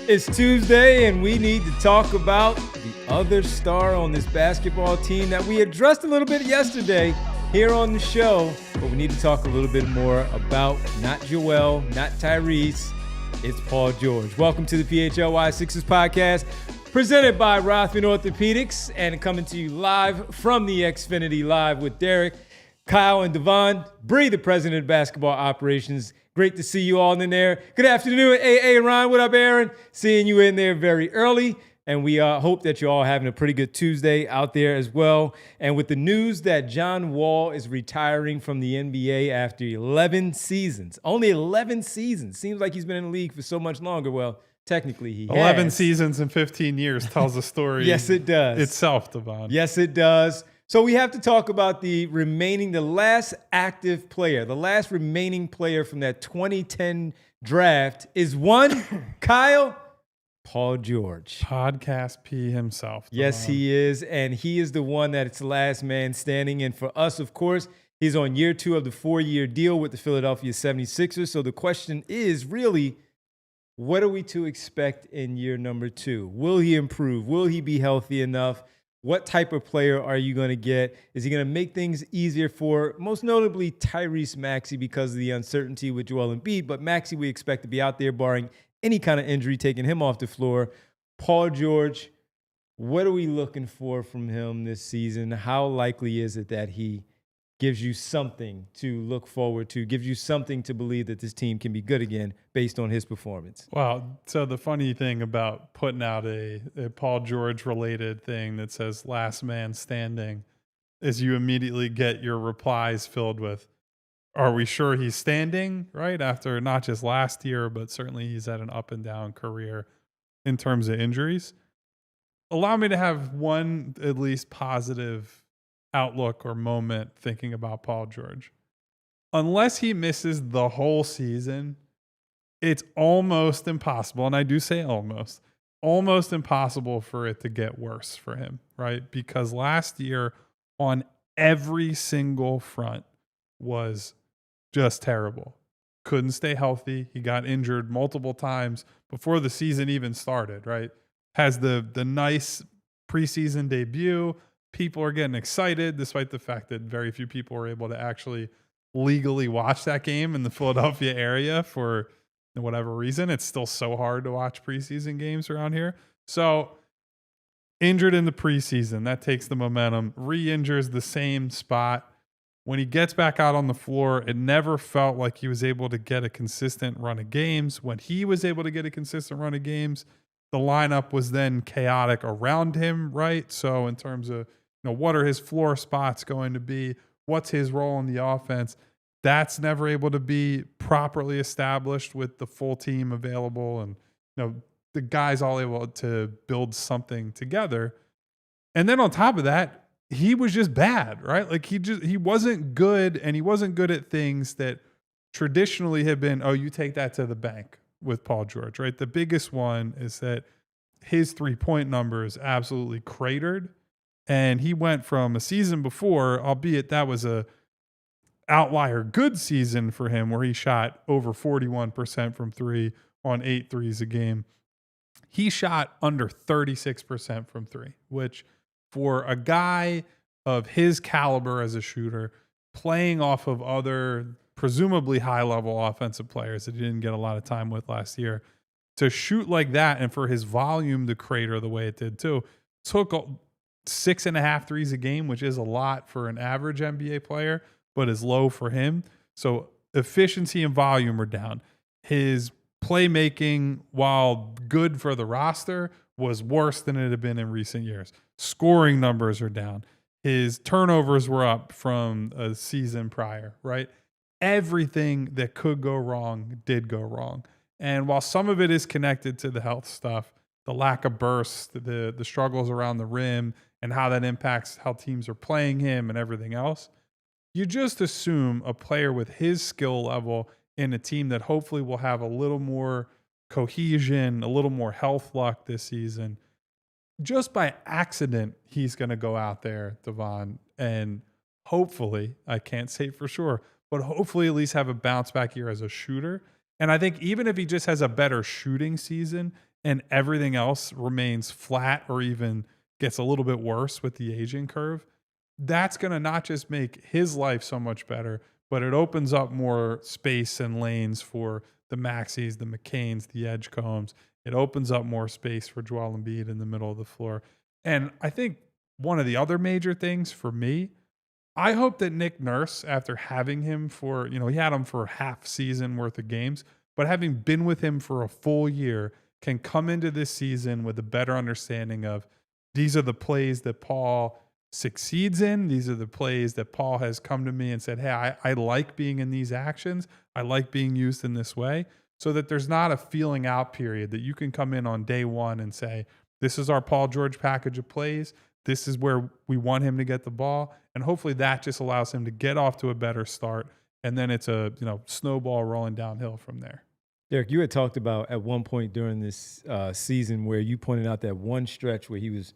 It's Tuesday, and we need to talk about the other star on this basketball team that we addressed a little bit yesterday here on the show. But we need to talk a little bit more about not Joel, not Tyrese. It's Paul George. Welcome to the PHLY Sixers podcast, presented by Rothman Orthopedics, and coming to you live from the Xfinity Live with Derek, Kyle, and Devon. Bree, the president of basketball operations. Great to see you all in there. Good afternoon, AA Ron. What up, Aaron? Seeing you in there very early. And we hope that you're all having a pretty good Tuesday out there as well. And with the news that John Wall is retiring from the NBA after 11 seasons. Only 11 seasons. Seems like he's been in the league for so much longer. Well, technically he 11 has. seasons and 15 years tells a story. Yes, it does. Itself, Devon. Yes, it does. So we have to talk about the last active player, the last remaining player from that 2010 draft is one, Kyle, Paul George. Podcast P himself. Devon. Yes, he is. And he is the one that's the last man standing. And for us, of course, he's on year 2 of the 4-year deal with the Philadelphia 76ers. So the question is really, what are we to expect in year number 2? Will he improve? Will he be healthy enough? What type of player are you going to get? Is he going to make things easier for, most notably, Tyrese Maxey because of the uncertainty with Joel Embiid? But Maxey we expect to be out there barring any kind of injury, taking him off the floor. Paul George, what are we looking for from him this season? How likely is it that he gives you something to look forward to, gives you something to believe that this team can be good again based on his performance? Well, so the funny thing about putting out a Paul George related thing that says last man standing is you immediately get your replies filled with, are we sure he's standing, right? After not just last year, but certainly he's had an up and down career in terms of injuries. Allow me to have one at least positive outlook or moment thinking about Paul George. Unless he misses the whole season, it's almost impossible, and I do say almost impossible for it to get worse for him, right? Because last year on every single front was just terrible. Couldn't stay healthy. He got injured multiple times before the season even started, right? Has the nice preseason debut. People are getting excited despite the fact that very few people were able to actually legally watch that game in the Philadelphia area for whatever reason. It's still so hard to watch preseason games around here. So injured in the preseason, that takes the momentum, re-injures the same spot. When he gets back out on the floor, it never felt like he was able to get a consistent run of games. When he was able to get a consistent run of games, the lineup was then chaotic around him, right? So in terms of, what are his floor spots going to be? What's his role in the offense? That's never able to be properly established with the full team available and, the guys all able to build something together. And then on top of that, he was just bad, right? Like he wasn't good, and he wasn't good at things that traditionally have been, you take that to the bank with Paul George, right? The biggest one is that his 3-point numbers absolutely cratered. And he went from a season before, albeit that was a outlier good season for him where he shot over 41% from 3 on 8 threes a game. He shot under 36% from 3, which for a guy of his caliber as a shooter, playing off of other presumably high-level offensive players that he didn't get a lot of time with last year, to shoot like that and for his volume to crater the way it did too, took 6.5 threes a game, which is a lot for an average NBA player, but is low for him. So efficiency and volume are down. His playmaking, while good for the roster, was worse than it had been in recent years. Scoring numbers are down. His turnovers were up from a season prior, right? Everything that could go wrong did go wrong. And while some of it is connected to the health stuff, the lack of bursts, the struggles around the rim, and how that impacts how teams are playing him and everything else, you just assume a player with his skill level in a team that hopefully will have a little more cohesion, a little more health luck this season. Just by accident, he's going to go out there, Devon, and hopefully, I can't say for sure, but hopefully at least have a bounce back year as a shooter. And I think even if he just has a better shooting season and everything else remains flat or even gets a little bit worse with the aging curve, that's going to not just make his life so much better, but it opens up more space and lanes for the Maxies, the McCains, the Edgecombs. It opens up more space for Joel Embiid in the middle of the floor. And I think one of the other major things for me, I hope that Nick Nurse, after having him for, he had him for half season worth of games, but having been with him for a full year, can come into this season with a better understanding of these are the plays that Paul succeeds in. These are the plays that Paul has come to me and said, hey, I like being in these actions. I like being used in this way, so that there's not a feeling out period that you can come in on day one and say, this is our Paul George package of plays. This is where we want him to get the ball. And hopefully that just allows him to get off to a better start. And then it's a snowball rolling downhill from there. Derek, you had talked about at one point during this season where you pointed out that one stretch where he was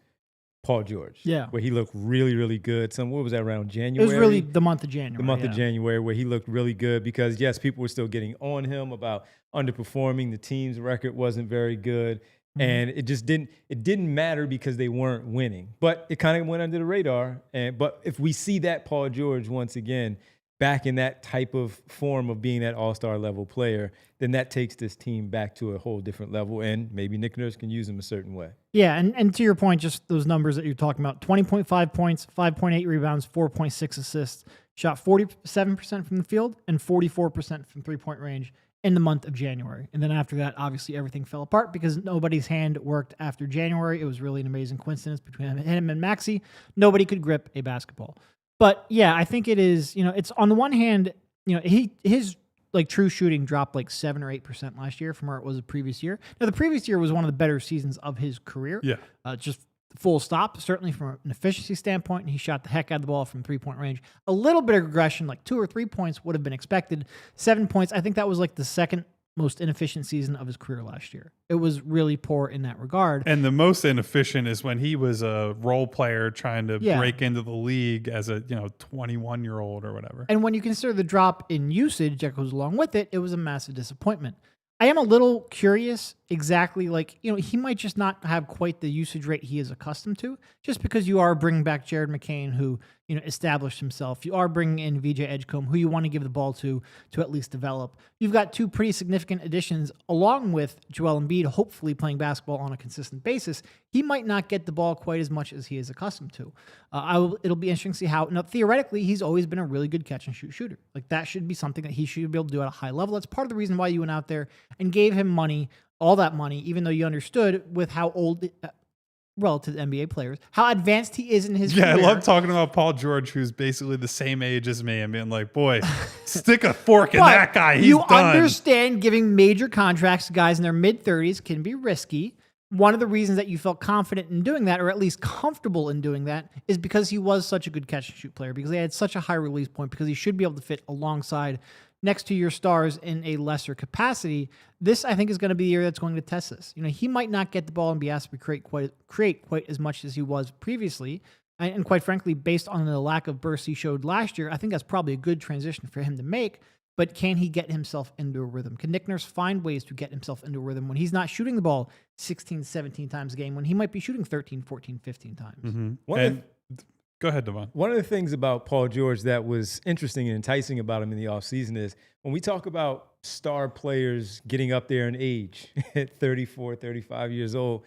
Paul George. Yeah. Where he looked really, really good. What was that, around January? It was really the month of January. The month of January, where he looked really good because, yes, people were still getting on him about underperforming. The team's record wasn't very good. Mm-hmm. And it just didn't matter because they weren't winning. But it kind of went under the radar. But if we see that Paul George once again back in that type of form of being that all-star level player, then that takes this team back to a whole different level, and maybe Nick Nurse can use him a certain way. Yeah, and to your point, just those numbers that you're talking about, 20.5 points, 5.8 rebounds, 4.6 assists, shot 47% from the field and 44% from three-point range in the month of January. And then after that, obviously everything fell apart because nobody's hand worked after January. It was really an amazing coincidence between him and Maxey. Nobody could grip a basketball. But yeah, I think it is, it's on the one hand, his like true shooting dropped like 7 or 8% last year from where it was the previous year. Now the previous year was one of the better seasons of his career. Yeah. Just full stop, certainly from an efficiency standpoint. And he shot the heck out of the ball from 3-point range. A little bit of regression, like 2 or 3 points would have been expected. 7 points, I think that was like the second most inefficient season of his career last year. It was really poor in that regard. And the most inefficient is when he was a role player trying to break into the league as a 21-year-old or whatever. And when you consider the drop in usage that goes along with it, it was a massive disappointment. I am a little curious exactly, he might just not have quite the usage rate he is accustomed to, just because you are bringing back Jared McCain, who, established himself. You are bringing in VJ Edgecombe, who you want to give the ball to at least develop. You've got 2 pretty significant additions, along with Joel Embiid, hopefully playing basketball on a consistent basis. He might not get the ball quite as much as he is accustomed to. It'll be interesting to see how. Now, theoretically, he's always been a really good catch and shoot shooter. Like, that should be something that he should be able to do at a high level. That's part of the reason why you went out there and gave him money, all that money, even though you understood with how old, relative to NBA players, how advanced he is in his career. I love talking about Paul George, who's basically the same age as me, and being like, boy, stick a fork in that guy. He's done. You understand giving major contracts to guys in their mid-30s can be risky. One of the reasons that you felt confident in doing that, or at least comfortable in doing that, is because he was such a good catch and shoot player, because he had such a high release point, because he should be able to fit alongside next to your stars in a lesser capacity. This, I think, is going to be the year that's going to test this. He might not get the ball and be asked to create quite as much as he was previously. And quite frankly, based on the lack of bursts he showed last year, I think that's probably a good transition for him to make. But can he get himself into a rhythm? Can Nick Nurse find ways to get himself into a rhythm when he's not shooting the ball 16, 17 times a game, when he might be shooting 13, 14, 15 times? Mm-hmm. Go ahead, Devon. One of the things about Paul George that was interesting and enticing about him in the offseason is when we talk about star players getting up there in age at 34, 35 years old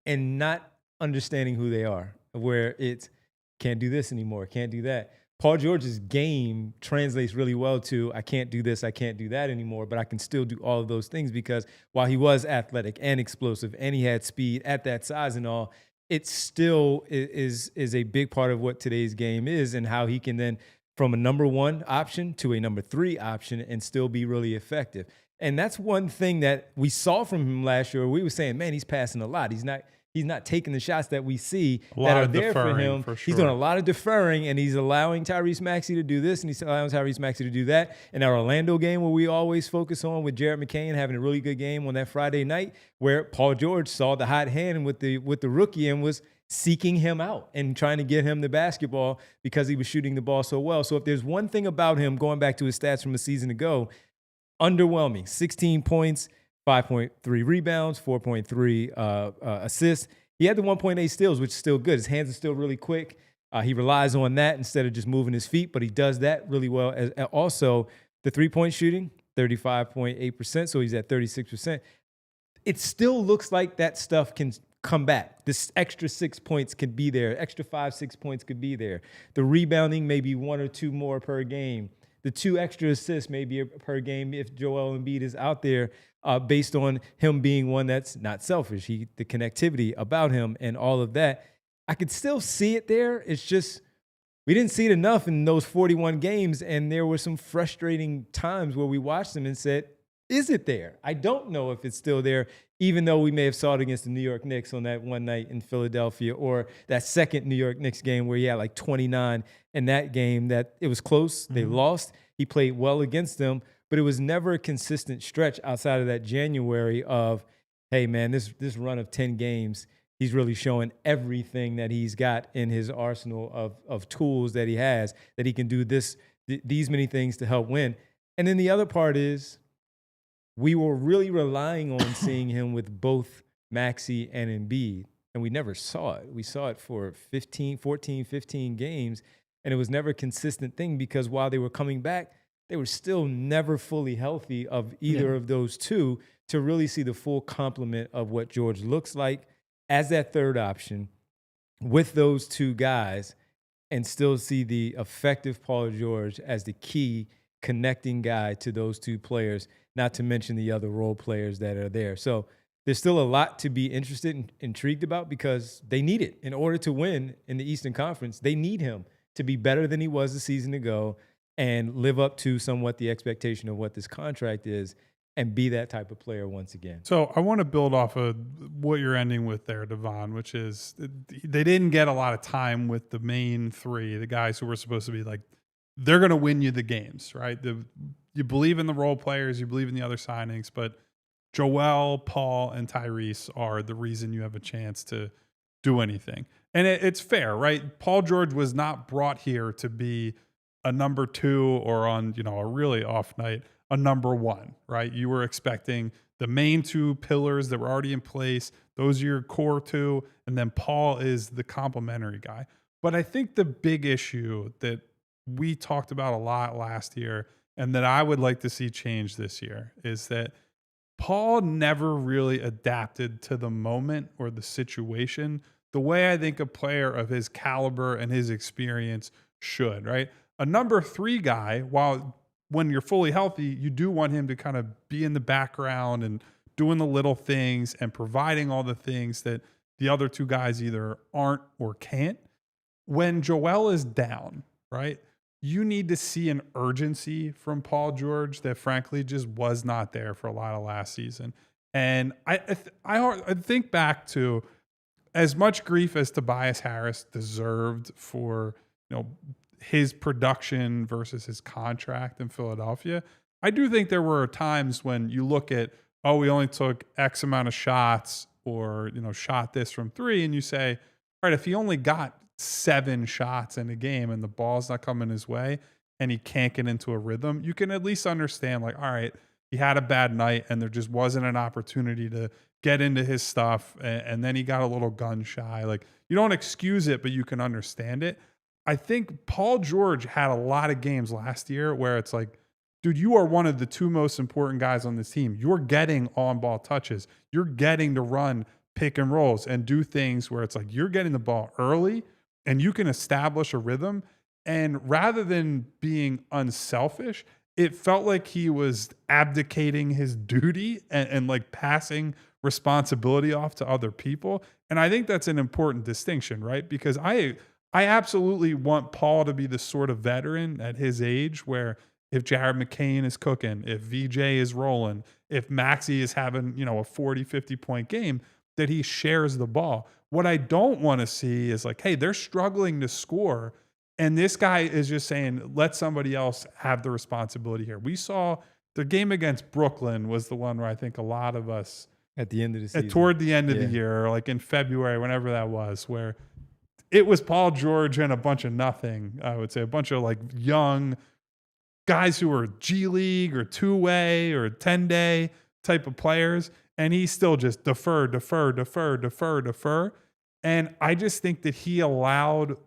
and not understanding who they are, where it's can't do this anymore, can't do that. Paul George's game translates really well to I can't do this, I can't do that anymore, but I can still do all of those things, because while he was athletic and explosive and he had speed at that size and all, it still is a big part of what today's game is, and how he can then from a number 1 option to a number 3 option and still be really effective. And that's one thing that we saw from him last year. We were saying, man, he's passing a lot. He's not taking the shots that we see that are there for him. For sure. He's doing a lot of deferring, and he's allowing Tyrese Maxey to do this, and he's allowing Tyrese Maxey to do that. In our Orlando game, where we always focus on with Jared McCain having a really good game on that Friday night, where Paul George saw the hot hand with the rookie and was seeking him out and trying to get him the basketball because he was shooting the ball so well. So if there's one thing about him, going back to his stats from a season ago, underwhelming, 16 points, 5.3 rebounds, 4.3 assists. He had the 1.8 steals, which is still good. His hands are still really quick. He relies on that instead of just moving his feet, but he does that really well. Also, the three-point shooting, 35.8%, so he's at 36%. It still looks like that stuff can come back. This extra 6 points could be there. Extra 5-6 points could be there. The rebounding, maybe 1 or 2 more per game. The 2 extra assists maybe per game if Joel Embiid is out there, based on him being one that's not selfish. The connectivity about him and all of that. I could still see it there. It's just we didn't see it enough in those 41 games, and there were some frustrating times where we watched them and said, is it there? I don't know if it's still there, even though we may have saw it against the New York Knicks on that one night in Philadelphia, or that second New York Knicks game where he had like 29 in that game that it was close. They lost. He played well against them, but it was never a consistent stretch outside of that January of, hey, man, this run of 10 games, he's really showing everything that he's got in his arsenal of tools that he has, that he can do these many things to help win. And then the other part is we were really relying on seeing him with both Maxey and Embiid, and we never saw it. We saw it for 14, 15 games, and it was never a consistent thing because while they were coming back, they were still never fully healthy of either of those two to really see the full complement of what George looks like as that third option with those two guys, and still see the effective Paul George as the key connecting guy to those two players, not to mention the other role players that are there. So there's still a lot to be interested and intrigued about because they need it. In order to win in the Eastern Conference, they need him to be better than he was a season ago and live up to somewhat the expectation of what this contract is and be that type of player once again. So I want to build off of what you're ending with there, Devon, which is they didn't get a lot of time with the main three, the guys who were supposed to be like, they're going to win you the games, right? You believe in the role players, you believe in the other signings, but Joel, Paul, and Tyrese are the reason you have a chance to do anything. And it's fair, right? Paul George was not brought here to be a number 2 or on, a really off night, a number 1, right? You were expecting the main 2 pillars that were already in place. Those are your core 2. And then Paul is the complementary guy. But I think the big issue that we talked about a lot last year and that I would like to see change this year is that Paul never really adapted to the moment or the situation the way I think a player of his caliber and his experience should, right? A number 3 guy, when you're fully healthy, you do want him to kind of be in the background and doing the little things and providing all the things that the other 2 guys either aren't or can't. When Joel is down, right, you need to see an urgency from Paul George that frankly just was not there for a lot of last season. And I think back to as much grief as Tobias Harris deserved for, his production versus his contract in Philadelphia. I do think there were times when you look at, we only took X amount of shots or, shot this from 3 and you say, all right, if he only got 7 shots in a game and the ball's not coming his way and he can't get into a rhythm, you can at least understand like, all right, he had a bad night and there just wasn't an opportunity to get into his stuff. And then he got a little gun shy. Like you don't excuse it, but you can understand it. I think Paul George had a lot of games last year where it's like, dude, you are one of the 2 most important guys on this team. You're getting on-ball touches. You're getting to run pick and rolls and do things where it's like you're getting the ball early and you can establish a rhythm. And rather than being unselfish, it felt like he was abdicating his duty and like passing responsibility off to other people. And I think that's an important distinction, right? Because I absolutely want Paul to be the sort of veteran at his age where if Jared McCain is cooking, if VJ is rolling, if Maxey is having, a 40, 50 point game, that he shares the ball. What I don't want to see is like, hey, they're struggling to score. And this guy is just saying, let somebody else have the responsibility here. We saw the game against Brooklyn was the one where I think a lot of us at the end of the season, toward the end of the year, like in February, whenever that was, where it was Paul George and a bunch of nothing, I would say, a bunch of like young guys who were G League or 2-way or 10-day type of players, and he still just defer. And I just think that he allowed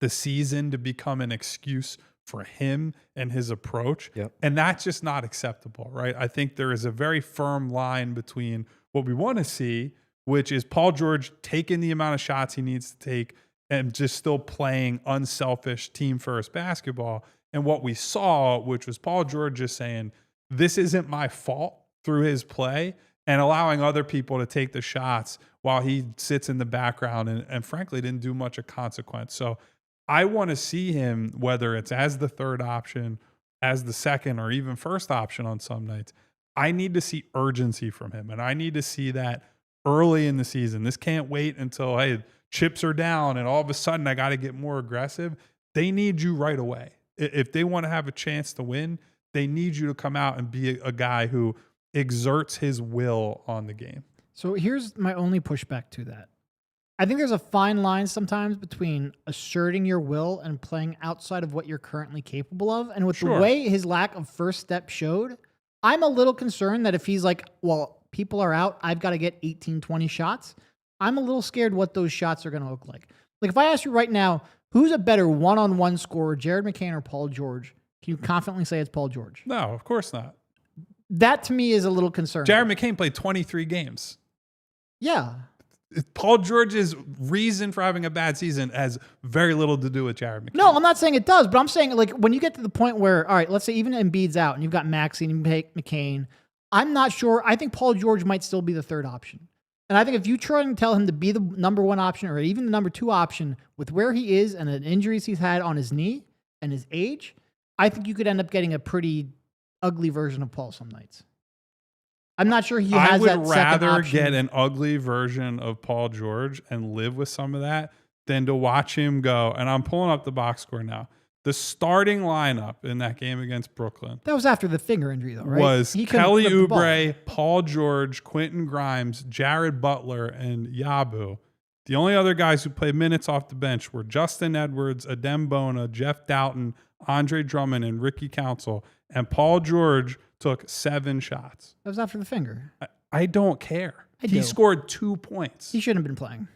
the season to become an excuse for him and his approach. Yep. And that's just not acceptable, right? I think there is a very firm line between what we want to see, which is Paul George taking the amount of shots he needs to take and just still playing unselfish team first basketball. And what we saw, which was Paul George just saying, this isn't my fault through his play, and allowing other people to take the shots while he sits in the background and frankly didn't do much of consequence. So I want to see him, whether it's as the third option, as the second, or even first option on some nights. I need to see urgency from him, and I need to see that early in the season. This can't wait until, hey, chips are down and all of a sudden I got to get more aggressive. They need you right away. If they want to have a chance to win, they need you to come out and be a guy who exerts his will on the game. So here's my only pushback to that. I think there's a fine line sometimes between asserting your will and playing outside of what you're currently capable of. And with the way his lack of first step showed, I'm a little concerned that if he's like, well, people are out, I've got to get 18, 20 shots. I'm a little scared what those shots are going to look like. Like if I ask you right now, who's a better one-on-one scorer, Jared McCain or Paul George? Can you confidently say it's Paul George? No, of course not. That to me is a little concerning. Jared McCain played 23 games. Yeah. Paul George's reason for having a bad season has very little to do with Jared McCain. No, I'm not saying it does, but I'm saying like when you get to the point where, all right, let's say even Embiid's out and you've got Maxey and you take McCain, I'm not sure. I think Paul George might still be the third option. And I think if you try and tell him to be the number one option or even the number two option with where he is and the injuries he's had on his knee and his age, I think you could end up getting a pretty ugly version of Paul some nights. I'm not sure he has that second option. I would rather get an ugly version of Paul George and live with some of that than to watch him go. And I'm pulling up the box score now. The starting lineup in that game against Brooklyn. That was after the finger injury, though, right? Was Kelly Oubre, Paul George, Quentin Grimes, Jared Butler, and Yabu. The only other guys who played minutes off the bench were Justin Edwards, Adem Bona, Jeff Doughton, Andre Drummond, and Ricky Council. And Paul George took 7 shots. That was after the finger. I don't care. He scored 2 points. He shouldn't have been playing.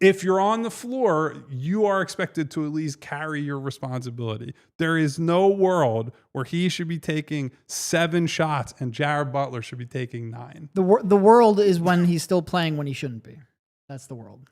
If you're on the floor, you are expected to at least carry your responsibility. There is no world where he should be taking 7 shots and Jared Butler should be taking 9. The world is when he's still playing when he shouldn't be. That's the world.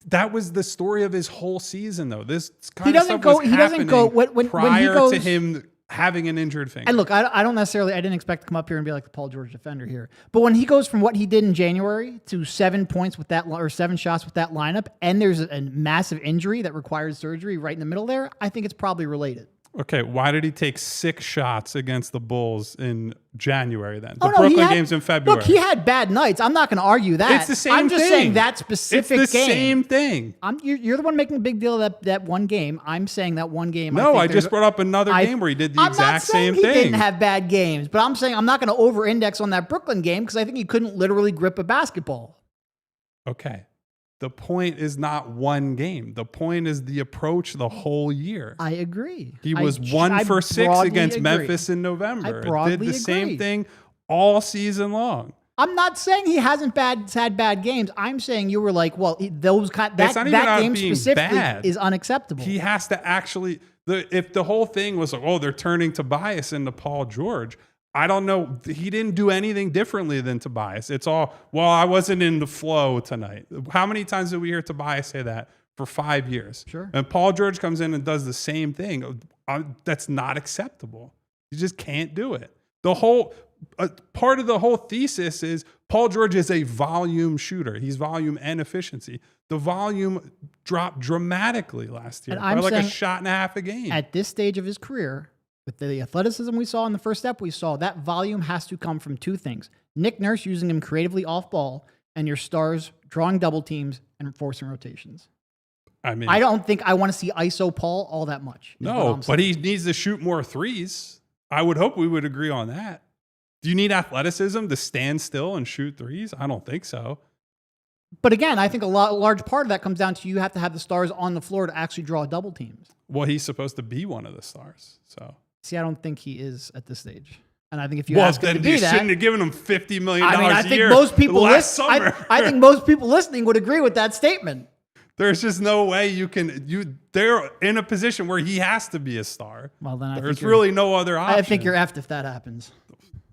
That was the story of his whole season, though. This kind of stuff was happening when he goes, to him having an injured finger. And look, I don't necessarily, I didn't expect to come up here and be like the Paul George defender here. But when he goes from what he did in January to 7 points with that, or 7 shots with that lineup, and there's a massive injury that requires surgery right in the middle there, I think it's probably related. Okay, why did he take 6 shots against the Bulls in January then? Brooklyn games in February. Look, he had bad nights. I'm not going to argue that. It's the same thing. I'm just saying that specific game. It's the same thing. You're the one making a big deal of that one game. I'm saying that one game. No, I just brought up another game where he did the exact same thing. He didn't have bad games, but I'm saying I'm not going to over-index on that Brooklyn game because I think he couldn't literally grip a basketball. Okay. The point is not one game. The point is the approach the whole year. I agree. He was 1 for 6 against Memphis in November. Did the same thing all season long. I'm not saying he hasn't had bad games. I'm saying you were like, well, that game specifically is unacceptable. He has to actually, if the whole thing was like, oh, they're turning Tobias into Paul George, I don't know. He didn't do anything differently than Tobias. It's all, well, I wasn't in the flow tonight. How many times did we hear Tobias say that for 5 years? Sure. And Paul George comes in and does the same thing. That's not acceptable. You just can't do it. The whole part of the whole thesis is Paul George is a volume shooter. He's volume and efficiency. The volume dropped dramatically last year by like a shot and a half a game. At this stage of his career, with the athleticism we saw in the first step, we saw that volume has to come from 2 things. Nick Nurse using him creatively off ball and your stars drawing double teams and forcing rotations. I mean, I don't think I want to see ISO Paul all that much. No, but he needs to shoot more threes. I would hope we would agree on that. Do you need athleticism to stand still and shoot threes? I don't think so. But again, I think a large part of that comes down to you have to have the stars on the floor to actually draw double teams. Well, he's supposed to be one of the stars, so... See, I don't think he is at this stage. And I think if you ask him to be you that, shouldn't have given him $50 million I a think year most people last summer. I think most people listening would agree with that statement. There's just no way they're in a position where he has to be a star. Well, then there's really no other option. I think you're effed if that happens.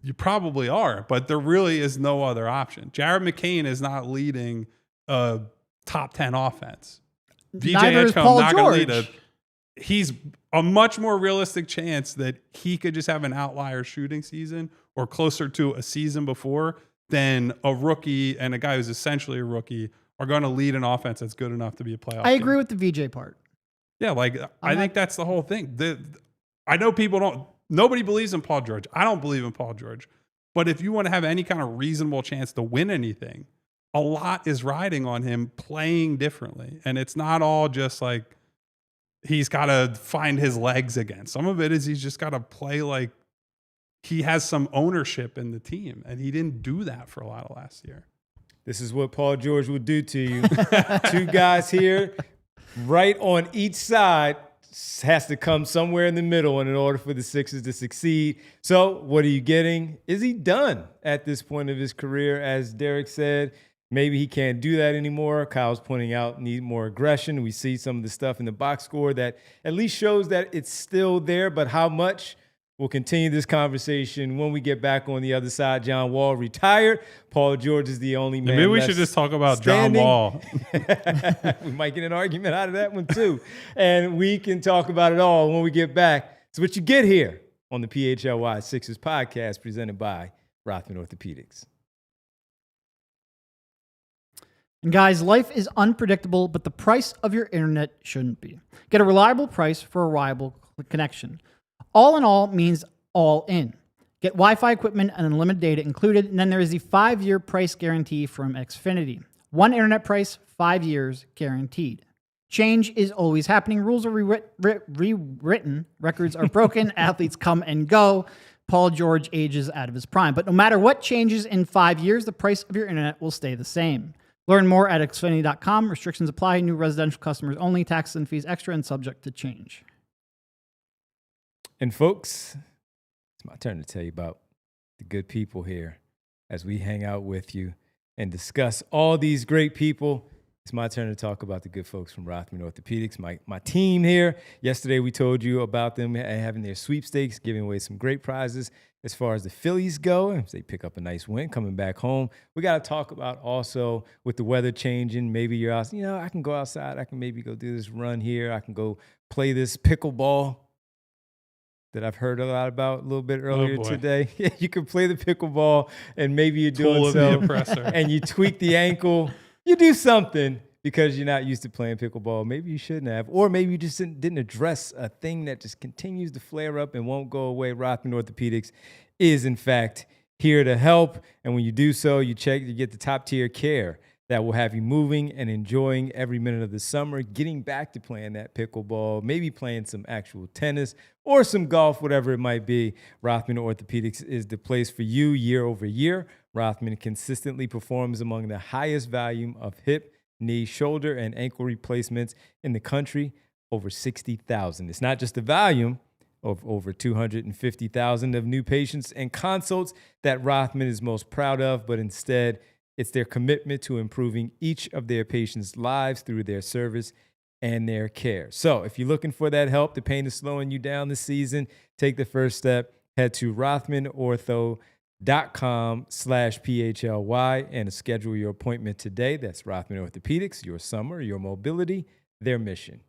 You probably are, but there really is no other option. Jared McCain is not leading a top 10 offense. VJ Neither is Edgecombe Paul not going to lead George. he's a much more realistic chance that he could just have an outlier shooting season or closer to a season before than a rookie and a guy who's essentially a rookie are going to lead an offense that's good enough to be a playoff I team. agree with the VJ part. Yeah, I think that's the whole thing. I know nobody believes in Paul George. I don't believe in Paul George. But if you want to have any kind of reasonable chance to win anything, a lot is riding on him playing differently. And it's not all just like he's got to find his legs again. Some of it is he's just got to play like he has some ownership in the team. And he didn't do that for a lot of last year. This is what Paul George will do to you. Two guys here, right on each side, has to come somewhere in the middle in order for the Sixers to succeed. So what are you getting? Is he done at this point of his career? As Derek said, maybe he can't do that anymore. Kyle's pointing out need more aggression. We see some of the stuff in the box score that at least shows that it's still there, but how much? We'll continue this conversation when we get back on the other side. John Wall retired. Paul George is the only man. Maybe we should just talk about standing. John Wall. We might get an argument out of that one too. And we can talk about it all when we get back. It's what you get here on the PHLY Sixers podcast presented by Rothman Orthopedics. And guys, life is unpredictable, but the price of your internet shouldn't be. Get a reliable price for a reliable connection. All in all means all in. Get Wi-Fi equipment and unlimited data included, and then there is the 5-year price guarantee from Xfinity. One internet price, 5 years guaranteed. Change is always happening. Rules are rewritten. Records are broken. Athletes come and go. Paul George ages out of his prime. But no matter what changes in 5 years, the price of your internet will stay the same. Learn more at Xfinity.com. Restrictions apply. New residential customers only. Taxes and fees extra and subject to change. And folks, it's my turn to tell you about the good people here as we hang out with you and discuss all these great people. It's my turn to talk about the good folks from Rothman Orthopedics, my team here. Yesterday, we told you about them having their sweepstakes, giving away some great prizes as far as the Phillies go. If they pick up a nice win coming back home, we got to talk about also with the weather changing. Maybe you're out, I can go outside. I can maybe go do this run here. I can go play this pickleball that I've heard a lot about a little bit earlier today. You can play the pickleball and maybe you're doing so and you tweak the ankle. You do something because you're not used to playing pickleball. Maybe you shouldn't have. Or maybe you just didn't address a thing that just continues to flare up and won't go away. Rothman Orthopedics is, in fact, here to help. And when you do so, you get the top-tier care that will have you moving and enjoying every minute of the summer, getting back to playing that pickleball, maybe playing some actual tennis or some golf, whatever it might be. Rothman Orthopedics is the place for you year over year. Rothman consistently performs among the highest volume of hip, knee, shoulder, and ankle replacements in the country, over 60,000. It's not just the volume of over 250,000 of new patients and consults that Rothman is most proud of, but instead, it's their commitment to improving each of their patients' lives through their service and their care. So if you're looking for that help, the pain is slowing you down this season, take the first step. Head to rothmanortho.com/PHLY and schedule your appointment today. That's Rothman Orthopedics, your summer, your mobility, their mission.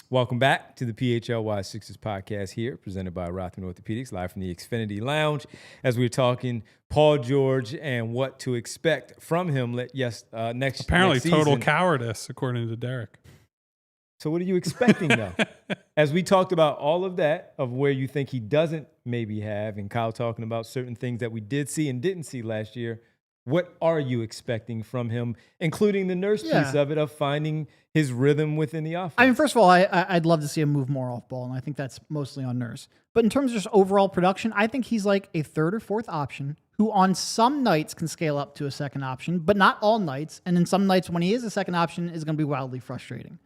Welcome back to the PHLY Sixers podcast here, presented by Rothman Orthopedics, live from the Xfinity Lounge, as we're talking Paul George and what to expect from him next Apparently total season. Cowardice, according to Derek. So what are you expecting, though? As we talked about all of that, of where you think he doesn't maybe have, and Kyle talking about certain things that we did see and didn't see last year, what are you expecting from him, including the nurse piece of it, of finding his rhythm within the offense? I mean, first of all, I'd love to see him move more off ball, and I think that's mostly on Nurse. But in terms of just overall production, I think he's like a third or fourth option who on some nights can scale up to a second option, but not all nights. And in some nights when he is a second option is going to be wildly frustrating.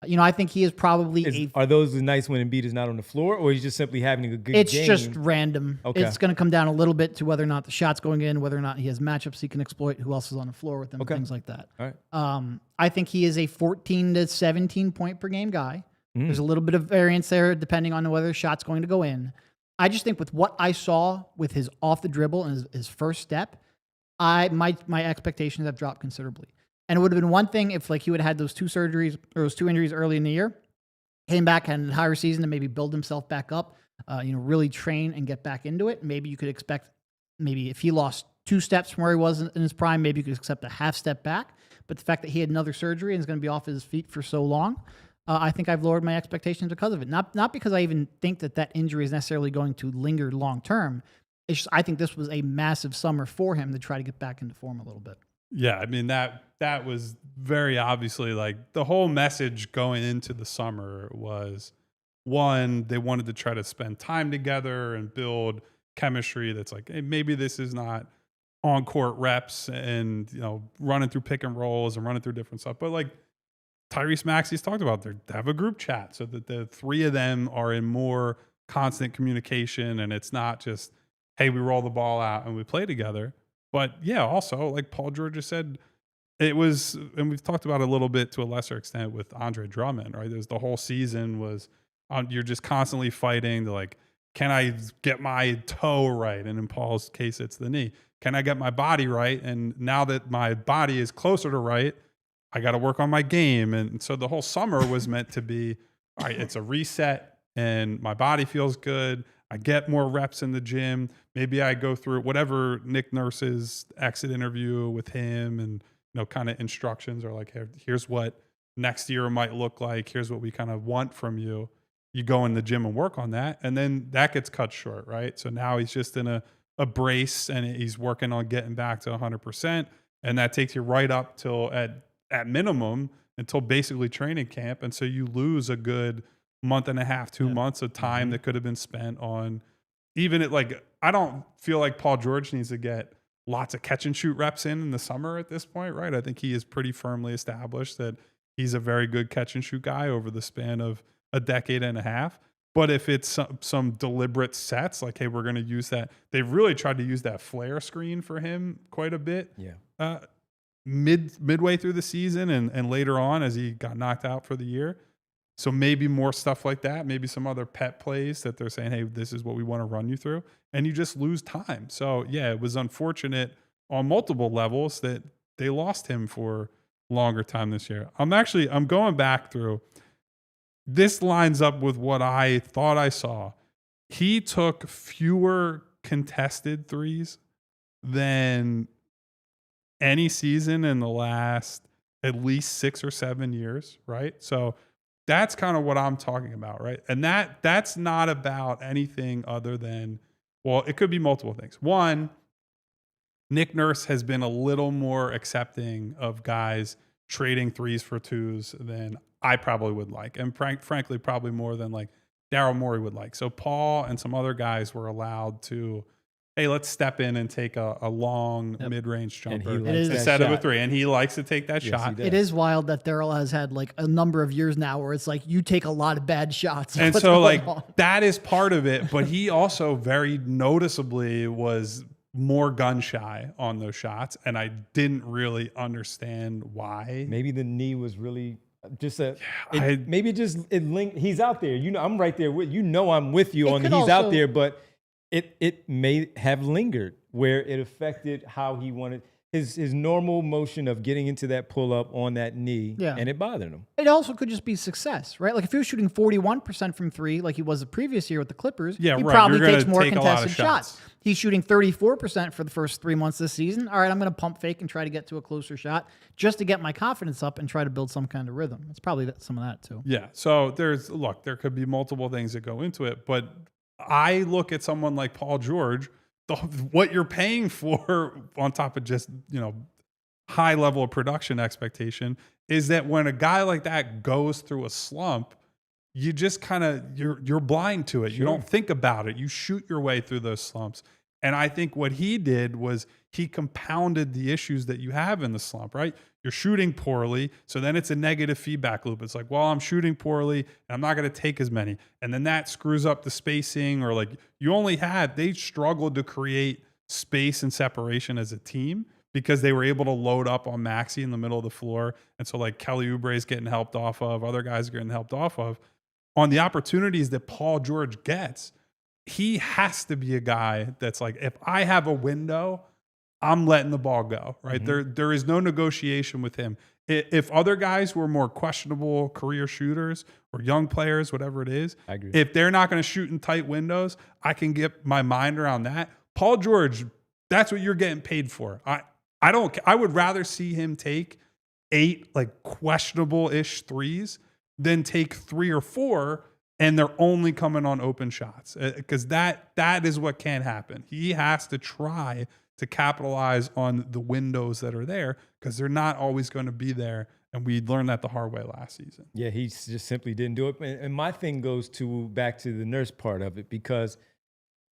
I think he is probably Are those the nights when Embiid is not on the floor, or he's just simply having a good It's game? just random. Okay. It's going to come down a little bit to whether or not the shot's going in, whether or not he has matchups he can exploit, who else is on the floor with him, things like that. All right. I think he is a 14 to 17 point per game guy. There's a little bit of variance there depending on whether the shot's going to go in. I just think with what I saw with his off the dribble and his first step, my expectations have dropped considerably. And it would have been one thing if he would have had those two surgeries or those two injuries early in the year, came back, had a higher season to maybe build himself back up, really train and get back into it. Maybe you could expect, if he lost 2 steps from where he was in his prime, maybe you could accept a half step back. But the fact that he had another surgery and is going to be off his feet for so long, I think I've lowered my expectations because of it. Not because I even think that injury is necessarily going to linger long term. It's just, I think this was a massive summer for him to try to get back into form a little bit. Yeah, I mean that was very obviously the whole message going into the summer was, one, they wanted to try to spend time together and build chemistry that's hey, maybe this is not on court reps and running through pick and rolls and running through different stuff, but Tyrese Maxey's talked about, they have a group chat so that the 3 of them are in more constant communication, and it's not just, hey, we roll the ball out and we play together. But yeah, also, like Paul George just said, it was, and we've talked about it a little bit to a lesser extent with Andre Drummond, right? There's the whole season was, you're just constantly fighting to can I get my toe right? And in Paul's case, it's the knee. Can I get my body right? And now that my body is closer to right, I got to work on my game. And so the whole summer was meant to be, all right, it's a reset and my body feels good. I get more reps in the gym. Maybe I go through whatever Nick Nurse's exit interview with him and, kind of instructions are here's what next year might look like. Here's what we kind of want from you. You go in the gym and work on that. And then that gets cut short, right? So now he's just in a brace and he's working on getting back to 100%. And that takes you right up till at minimum until basically training camp. And so you lose a good month and a half, 2 months of time that could have been spent on even I don't feel like Paul George needs to get lots of catch and shoot reps in the summer at this point, right? I think he is pretty firmly established that he's a very good catch and shoot guy over the span of a decade and a half. But if it's some deliberate sets, hey, we're going to use that. They've really tried to use that flare screen for him quite a bit. Yeah. Midway through the season and later on as he got knocked out for the year. So maybe more stuff like that, maybe some other pet plays that they're saying, hey, this is what we want to run you through. And you just lose time. So yeah, it was unfortunate on multiple levels that they lost him for longer time this year. I'm going back through. This lines up with what I thought I saw. He took fewer contested threes than any season in the last at least 6 or 7 years, right? So that's kind of what I'm talking about, right? And that's not about anything other than, well, it could be multiple things. One, Nick Nurse has been a little more accepting of guys trading 3s for 2s than I probably would like. And frankly, probably more than Daryl Morey would like. So Paul and some other guys were allowed to, hey, let's step in and take a long mid-range jumper instead of a 3. And he likes to take that shot. It is wild that Daryl has had a number of years now where it's you take a lot of bad shots. And so that is part of it. But he also very noticeably was more gun shy on those shots. And I didn't really understand why. Maybe the knee was really just it linked. He's out there. I'm right there with I'm with you on he's out there, but it may have lingered where it affected how he wanted his normal motion of getting into that pull up on that knee, and it bothered him. It also could just be success, right? If he was shooting 41% from 3 like he was the previous year with the Clippers, he probably takes more contested shots. He's shooting 34% for the first 3 months this season. All right, I'm going to pump fake and try to get to a closer shot just to get my confidence up and try to build some kind of rhythm. It's probably some of that too. Yeah, so there could be multiple things that go into it, but I look at someone like Paul George, what you're paying for on top of just, high level of production expectation is that when a guy like that goes through a slump, you just kind of, you're blind to it. Sure. You don't think about it. You shoot your way through those slumps. And I think what he did was he compounded the issues that you have in the slump, right? You're shooting poorly, so then it's a negative feedback loop. It's like, well, I'm shooting poorly, and I'm not going to take as many. And then that screws up the spacing, or like they struggled to create space and separation as a team because they were able to load up on Maxey in the middle of the floor. And so like Kelly Oubre is getting helped off of, other guys are getting helped off of. On the opportunities that Paul George gets, he has to be a guy that's like, if I have a window, I'm letting the ball go, right? There is no negotiation with him. If other guys were more questionable career shooters or young players, whatever it is, I agree. If they're not going to shoot in tight windows, I can get my mind around that. Paul George, that's what you're getting paid for. I would rather see him take 8 like questionable-ish threes than take 3 or 4 and they're only coming on open shots, because that is what can happen. He has to try to capitalize on the windows that are there because they're not always going to be there. And we learned that the hard way last season. Yeah, he just simply didn't do it. And my thing goes back to the Nurse part of it, because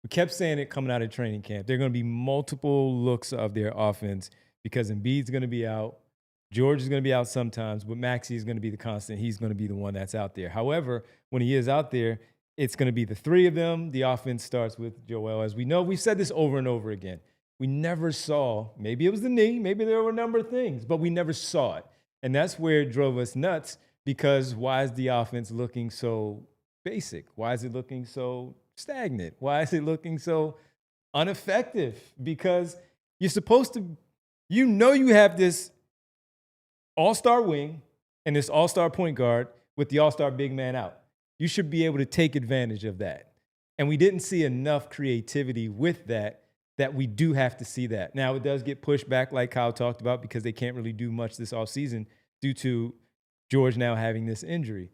we kept saying it coming out of training camp. There are going to be multiple looks of their offense because Embiid's going to be out. George is going to be out sometimes, but Maxey is going to be the constant. He's going to be the one that's out there. However, when he is out there, it's going to be the 3 of them. The offense starts with Joel. As we know, we've said this over and over again. We never saw, maybe it was the knee, maybe there were a number of things, but we never saw it. And that's where it drove us nuts, because why is the offense looking so basic? Why is it looking so stagnant? Why is it looking so ineffective? Because you're supposed to, you have this all-star wing and this all-star point guard with the all-star big man out. You should be able to take advantage of that. And we didn't see enough creativity with that we do have to see that. Now, it does get pushed back, like Kyle talked about, because they can't really do much this offseason due to George now having this injury.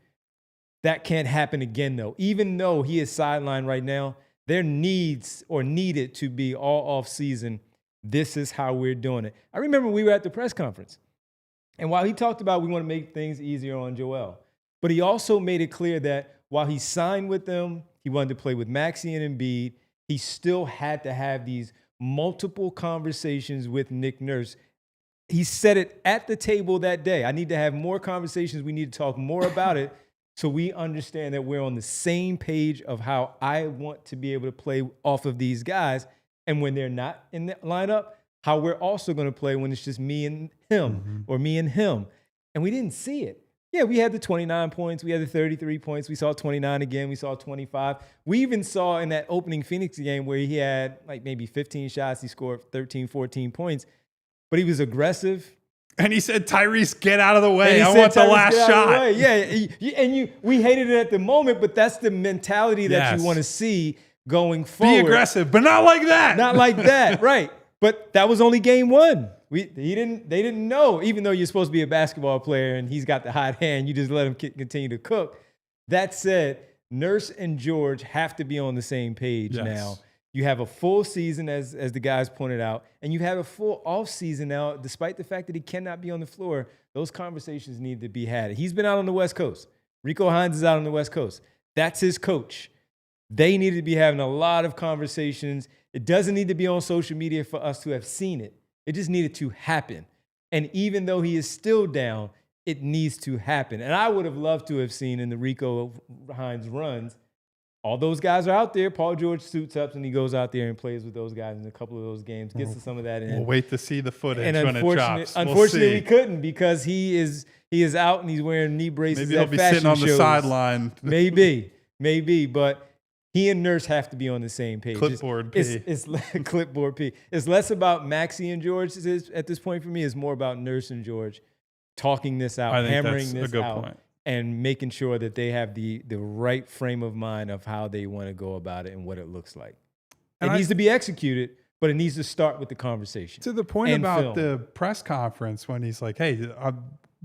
That can't happen again, though. Even though he is sidelined right now, there needed to be all offseason, this is how we're doing it. I remember we were at the press conference, and while he talked about we want to make things easier on Joel, but he also made it clear that while he signed with them, he wanted to play with Maxey and Embiid, he still had to have these multiple conversations with Nick Nurse. He said it at the table that day. I need to have more conversations. We need to talk more about it so we understand that we're on the same page of how I want to be able to play off of these guys. And when they're not in the lineup, how we're also going to play when it's just me and him or me and him. And we didn't see it. Yeah, we had the 29 points. We had the 33 points. We saw 29 again. We saw 25. We even saw in that opening Phoenix game where he had like maybe 15 shots. He scored 13, 14 points. But he was aggressive. And he said, Tyrese, get out of the way. I want the last shot. Yeah, we hated it at the moment, but that's the mentality that you want to see going forward. Be aggressive, but not like that. Not like that, right. But that was only game 1. They didn't know, even though you're supposed to be a basketball player and he's got the hot hand, you just let him continue to cook. That said, Nurse and George have to be on the same page now. You have a full season, as the guys pointed out, and you have a full off season now, despite the fact that he cannot be on the floor. Those conversations need to be had. He's been out on the West Coast. Rico Hines is out on the West Coast. That's his coach. They need to be having a lot of conversations. It doesn't need to be on social media for us to have seen it. It just needed to happen. And even though he is still down, it needs to happen. And I would have loved to have seen in the Rico Hines runs, all those guys are out there. Paul George suits up and he goes out there and plays with those guys in a couple of those games, gets to some of that in. We'll wait to see the footage and when it drops. Unfortunately, we couldn't, because he is out and he's wearing knee braces. Maybe he'll be sitting on the sideline. Maybe, but he and Nurse have to be on the same page. Clipboard P. It's clipboard P. It's less about Maxey and George at this point for me. It's more about Nurse and George talking this out, hammering this out, and making sure that they have the right frame of mind of how they want to go about it and what it looks like. It needs to be executed, but it needs to start with the conversation. To the point about the press conference when he's like, hey,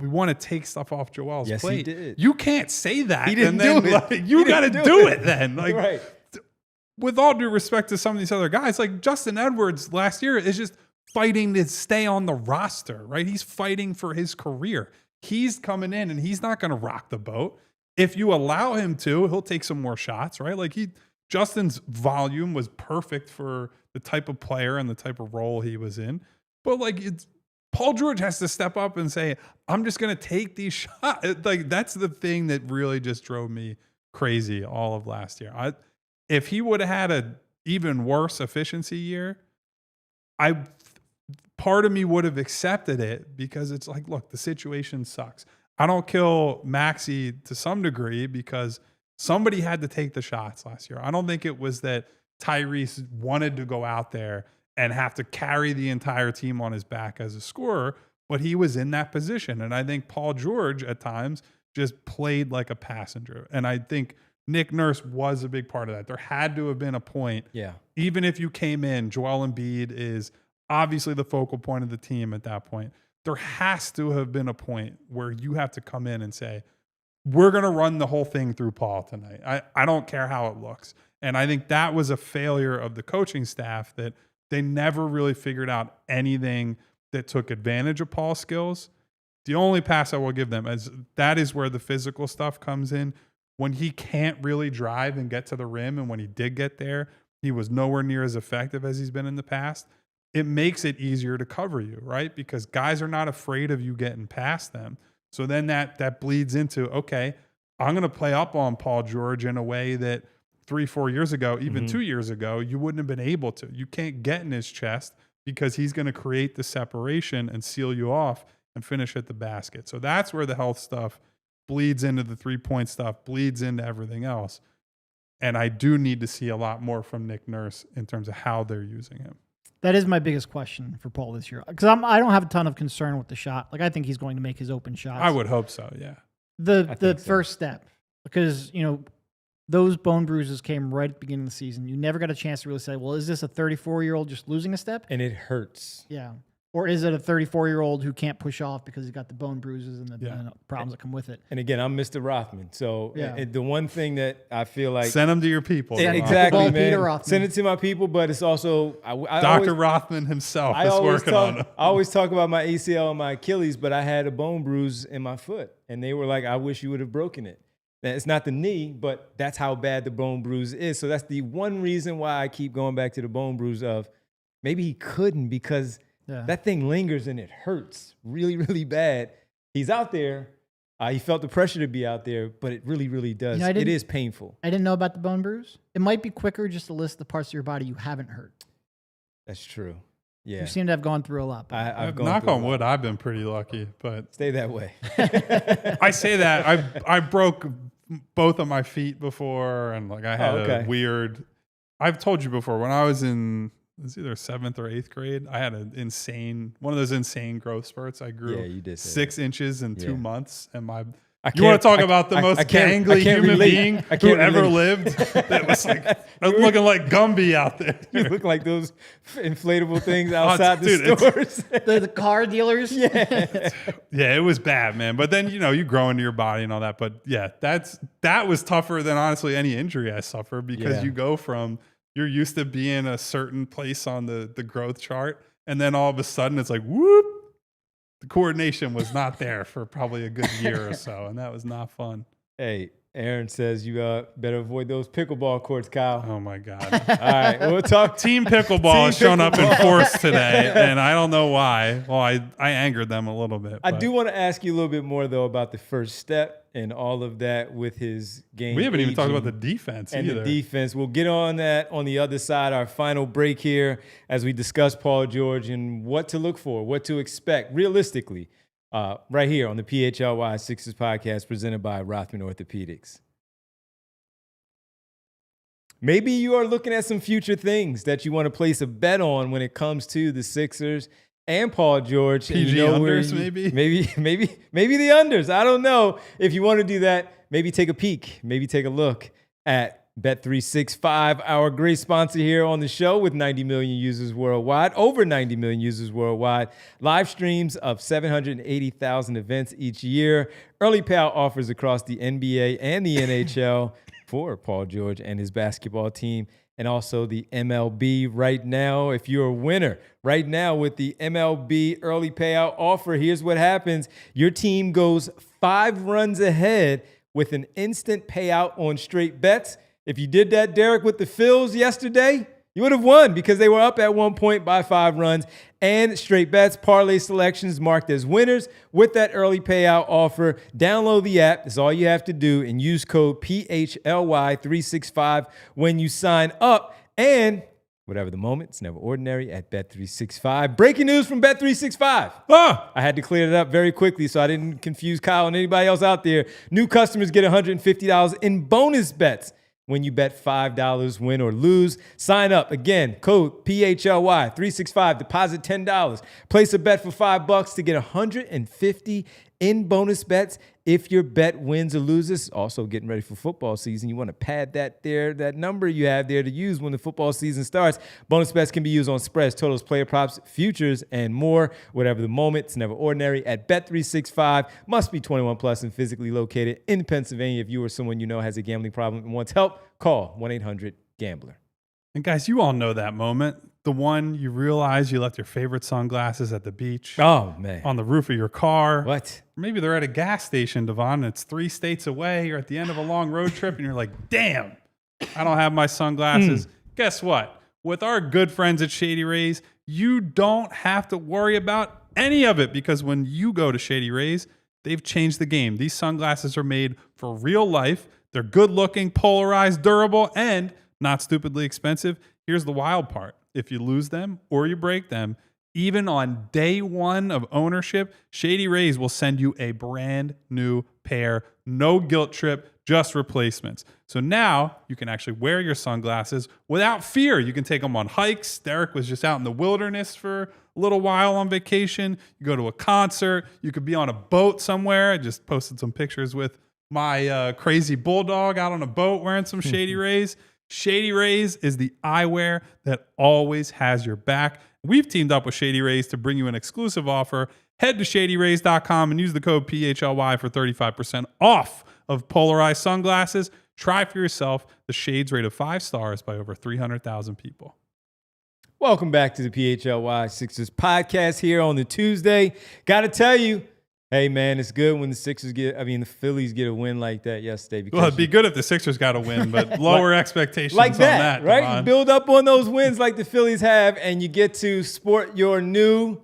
we want to take stuff off Joel's plate. He did. You can't say that. He didn't do it. You got to do it then. Right. With all due respect to some of these other guys, like Justin Edwards last year is just fighting to stay on the roster, right? He's fighting for his career. He's coming in and he's not going to rock the boat. If you allow him to, he'll take some more shots, right? Like Justin's volume was perfect for the type of player and the type of role he was in. But like Paul George has to step up and say, I'm just going to take these shots. Like that's the thing that really just drove me crazy all of last year. If he would have had a even worse efficiency year, part of me would have accepted it because it's like, look, the situation sucks. I don't kill Maxey to some degree because somebody had to take the shots last year. I don't think it was that Tyrese wanted to go out there and have to carry the entire team on his back as a scorer, but he was in that position. And I think Paul George at times just played like a passenger. And I think Nick Nurse was a big part of that. There had to have been a point. Yeah. Even if you came in, Joel Embiid is obviously the focal point of the team at that point. There has to have been a point where you have to come in and say, we're going to run the whole thing through Paul tonight. I don't care how it looks. And I think that was a failure of the coaching staff that they never really figured out anything that took advantage of Paul's skills. The only pass I will give them is that is where the physical stuff comes in. When he can't really drive and get to the rim, and when he did get there, he was nowhere near as effective as he's been in the past. It makes it easier to cover you, right? Because guys are not afraid of you getting past them. So then that bleeds into, okay, I'm going to play up on Paul George in a way that 3-4 years ago, even 2 years ago, you wouldn't have been able to. You can't get in his chest because he's going to create the separation and seal you off and finish at the basket. So that's where the health stuff bleeds into the 3-point stuff, bleeds into everything else. And I do need to see a lot more from Nick Nurse in terms of how they're using him. That is my biggest question for Paul this year. Because I don't have a ton of concern with the shot. Like, I think he's going to make his open shots. I would hope so, yeah. The first step. Because, those bone bruises came right at the beginning of the season. You never got a chance to really say, well, is this a 34-year-old just losing a step? And it hurts. Yeah. Or is it a 34-year-old who can't push off because he's got the bone bruises and the problems that come with it? And again, I'm Mr. Rothman. So the one thing that I feel like... Send them to your people. Exactly, man. Send it to my people, but it's also... Dr. Rothman himself is working on it. I always talk about my ACL and my Achilles, but I had a bone bruise in my foot. And they were like, I wish you would have broken it. Now, it's not the knee, but that's how bad the bone bruise is. So that's the one reason why I keep going back to the bone bruise of maybe he couldn't because... Yeah. That thing lingers and it hurts really, really bad. He's out there. He felt the pressure to be out there, but it really, really does. It is painful. I didn't know about the bone bruise. It might be quicker just to list the parts of your body you haven't hurt. That's true. Yeah. You seem to have gone through a lot. I've gone knock on wood, I've been pretty lucky, but stay that way. I say that. I broke both of my feet before, and like I had a weird... I've told you before, when I was in... It was either 7th or 8th grade. I had one of those insane growth spurts. I grew 6 inches in 2 months. And you want to talk about the most gangly human being who ever lived? That was like, I was looking like Gumby out there. You look like those inflatable things outside the stores. The car dealers? Yeah, it was bad, man. But then, you grow into your body and all that. But yeah, that was tougher than honestly any injury I suffered because you go from... You're used to being a certain place on the growth chart. And then all of a sudden it's like, whoop, the coordination was not there for probably a good year or so. And that was not fun. Hey, Aaron says you better avoid those pickleball courts, Kyle. Oh, my God. All right, we'll talk. Team pickleball has shown up in force today, and I don't know why. Well, I angered them a little bit. I do want to ask you a little bit more, though, about the first step and all of that with his game. We haven't even talked about the defense and either. The defense. We'll get on that on the other side, our final break here, as we discuss Paul George and what to look for, what to expect realistically. Right here on the PHLY Sixers podcast presented by Rothman Orthopedics. Maybe you are looking at some future things that you want to place a bet on when it comes to the Sixers and Paul George. PG unders, maybe? Maybe the unders. I don't know. If you want to do that, maybe take a peek, maybe take a look at Bet365, our great sponsor here on the show with 90 million users worldwide, over 90 million users worldwide, live streams of 780,000 events each year, early payout offers across the NBA and the NHL for Paul George and his basketball team, and also the MLB right now. If you're a winner right now with the MLB early payout offer, here's what happens. Your team goes 5 runs ahead with an instant payout on straight bets. If you did that, Derek, with the Phils yesterday, you would have won because they were up at one point by 5 runs. And straight bets, parlay selections marked as winners with that early payout offer. Download the app. That's all you have to do. And use code PHLY365 when you sign up. And whatever the moment, it's never ordinary at Bet365. Breaking news from Bet365. I had to clear it up very quickly so I didn't confuse Kyle and anybody else out there. New customers get $150 in bonus bets when you bet $5, win or lose. Sign up. Again, code PHLY365. Deposit $10. Place a bet for $5 to get $150 in bonus bets if your bet wins or loses. Also getting ready for football season. You want to pad that number you have there to use when the football season starts. Bonus bets can be used on spreads, totals, player props, futures, and more. Whatever the moment, it's never ordinary at Bet365. Must be 21 plus and physically located in Pennsylvania. If you or someone you know has a gambling problem and wants help, call 1-800-GAMBLER. And guys, you all know that moment. The one you realize you left your favorite sunglasses at the beach. Oh, man. On the roof of your car. What? Maybe they're at a gas station, Devon, and it's 3 states away. You're at the end of a long road trip, and you're like, damn, I don't have my sunglasses. Guess what? With our good friends at Shady Rays, you don't have to worry about any of it because when you go to Shady Rays, they've changed the game. These sunglasses are made for real life. They're good looking, polarized, durable, and not stupidly expensive. Here's the wild part. If you lose them or you break them, even on day one of ownership, Shady Rays will send you a brand new pair. No guilt trip, just replacements. So now you can actually wear your sunglasses without fear. You can take them on hikes. Derek was just out in the wilderness for a little while on vacation. You go to a concert. You could be on a boat somewhere. I just posted some pictures with my crazy bulldog out on a boat wearing some Shady Rays. Shady Rays is the eyewear that always has your back. We've teamed up with Shady Rays to bring you an exclusive offer. Head to shadyrays.com and use the code PHLY for 35% off of polarized sunglasses. Try for yourself. The shades rated 5 stars by over 300,000 people. Welcome back to the PHLY Sixers podcast here on the Tuesday. Got to tell you, hey, man, it's good when the Phillies get a win like that yesterday. Because well, it'd be good if the Sixers got a win, but lower expectations like on that. Right? Devon. You build up on those wins like the Phillies have, and you get to sport your new,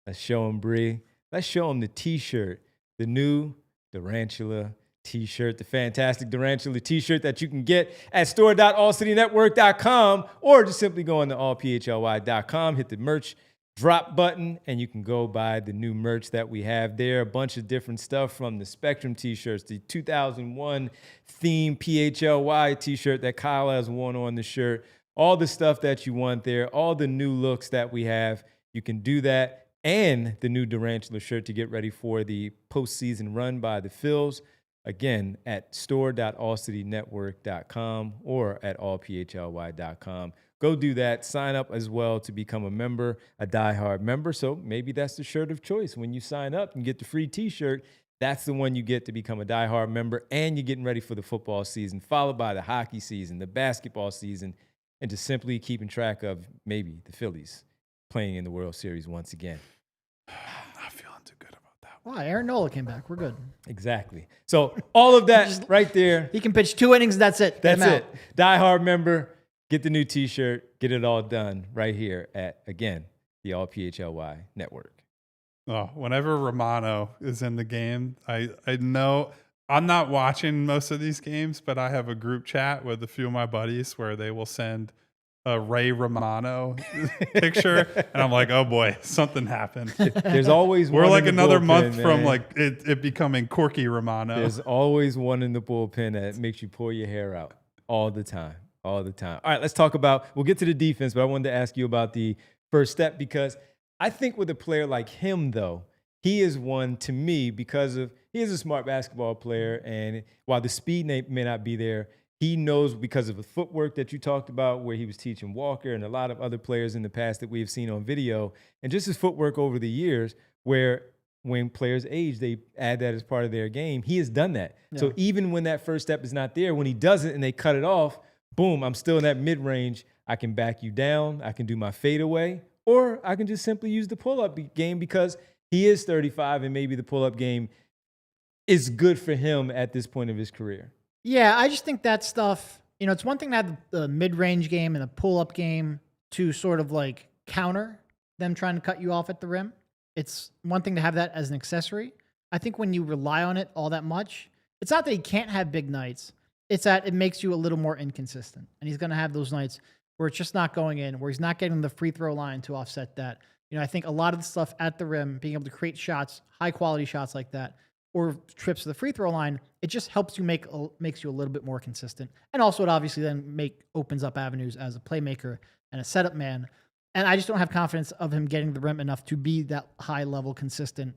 let's show them, Bree. Let's show them the T-shirt, the new Durantula T-shirt, the fantastic Durantula T-shirt that you can get at store.allcitynetwork.com or just simply go on to allphly.com, hit the merch drop button, and you can go buy the new merch that we have there. A bunch of different stuff from the Spectrum T-shirts, the 2001 theme PHLY T-shirt that Kyle has worn on the shirt, all the stuff that you want there, all the new looks that we have. You can do that and the new Durantula shirt to get ready for the postseason run by the Phils. Again, at store.allcitynetwork.com or at allphly.com. Go do that. Sign up as well to become a member, a diehard member. So maybe that's the shirt of choice. When you sign up and get the free T-shirt, that's the one you get to become a diehard member. And you're getting ready for the football season, followed by the hockey season, the basketball season, and just simply keeping track of maybe the Phillies playing in the World Series once again. Not feeling too good about that. Wow, Aaron Nola came back. We're good. Exactly. So all of that right there. He can pitch 2 innings. That's it. That's it. Diehard member. Get the new T-shirt. Get it all done right here at, again, the All PHLY Network. Oh, whenever Romano is in the game, I know I'm not watching most of these games, but I have a group chat with a few of my buddies where they will send a Ray Romano picture, and I'm like, oh boy, something happened. There's always we're one like in the another bullpen, month man. from like it becoming Corky Romano. There's always one in the bullpen that makes you pull your hair out all the time. All the time. All right, let's talk about, we'll get to the defense, but I wanted to ask you about the first step because I think with a player like him, though, he is one to me because of, he is a smart basketball player. And while the speed may not be there, he knows because of the footwork that you talked about where he was teaching Walker and a lot of other players in the past that we have seen on video and just his footwork over the years where when players age, they add that as part of their game. He has done that. Yeah. So even when that first step is not there, when he does it and they cut it off, boom, I'm still in that mid-range. I can back you down. I can do my fadeaway, or I can just simply use the pull-up game because he is 35 and maybe the pull-up game is good for him at this point of his career. Yeah, I just think that stuff it's one thing to have the mid-range game and the pull-up game to sort of like counter them trying to cut you off at the rim. It's one thing to have that as an accessory. I think when you rely on it all that much, it's not that he can't have big nights. It's that it makes you a little more inconsistent. And he's going to have those nights where it's just not going in, where he's not getting the free throw line to offset that. I think a lot of the stuff at the rim, being able to create shots, high-quality shots like that, or trips to the free throw line, it just helps you makes you a little bit more consistent. And also it obviously then opens up avenues as a playmaker and a setup man. And I just don't have confidence of him getting the rim enough to be that high level consistent,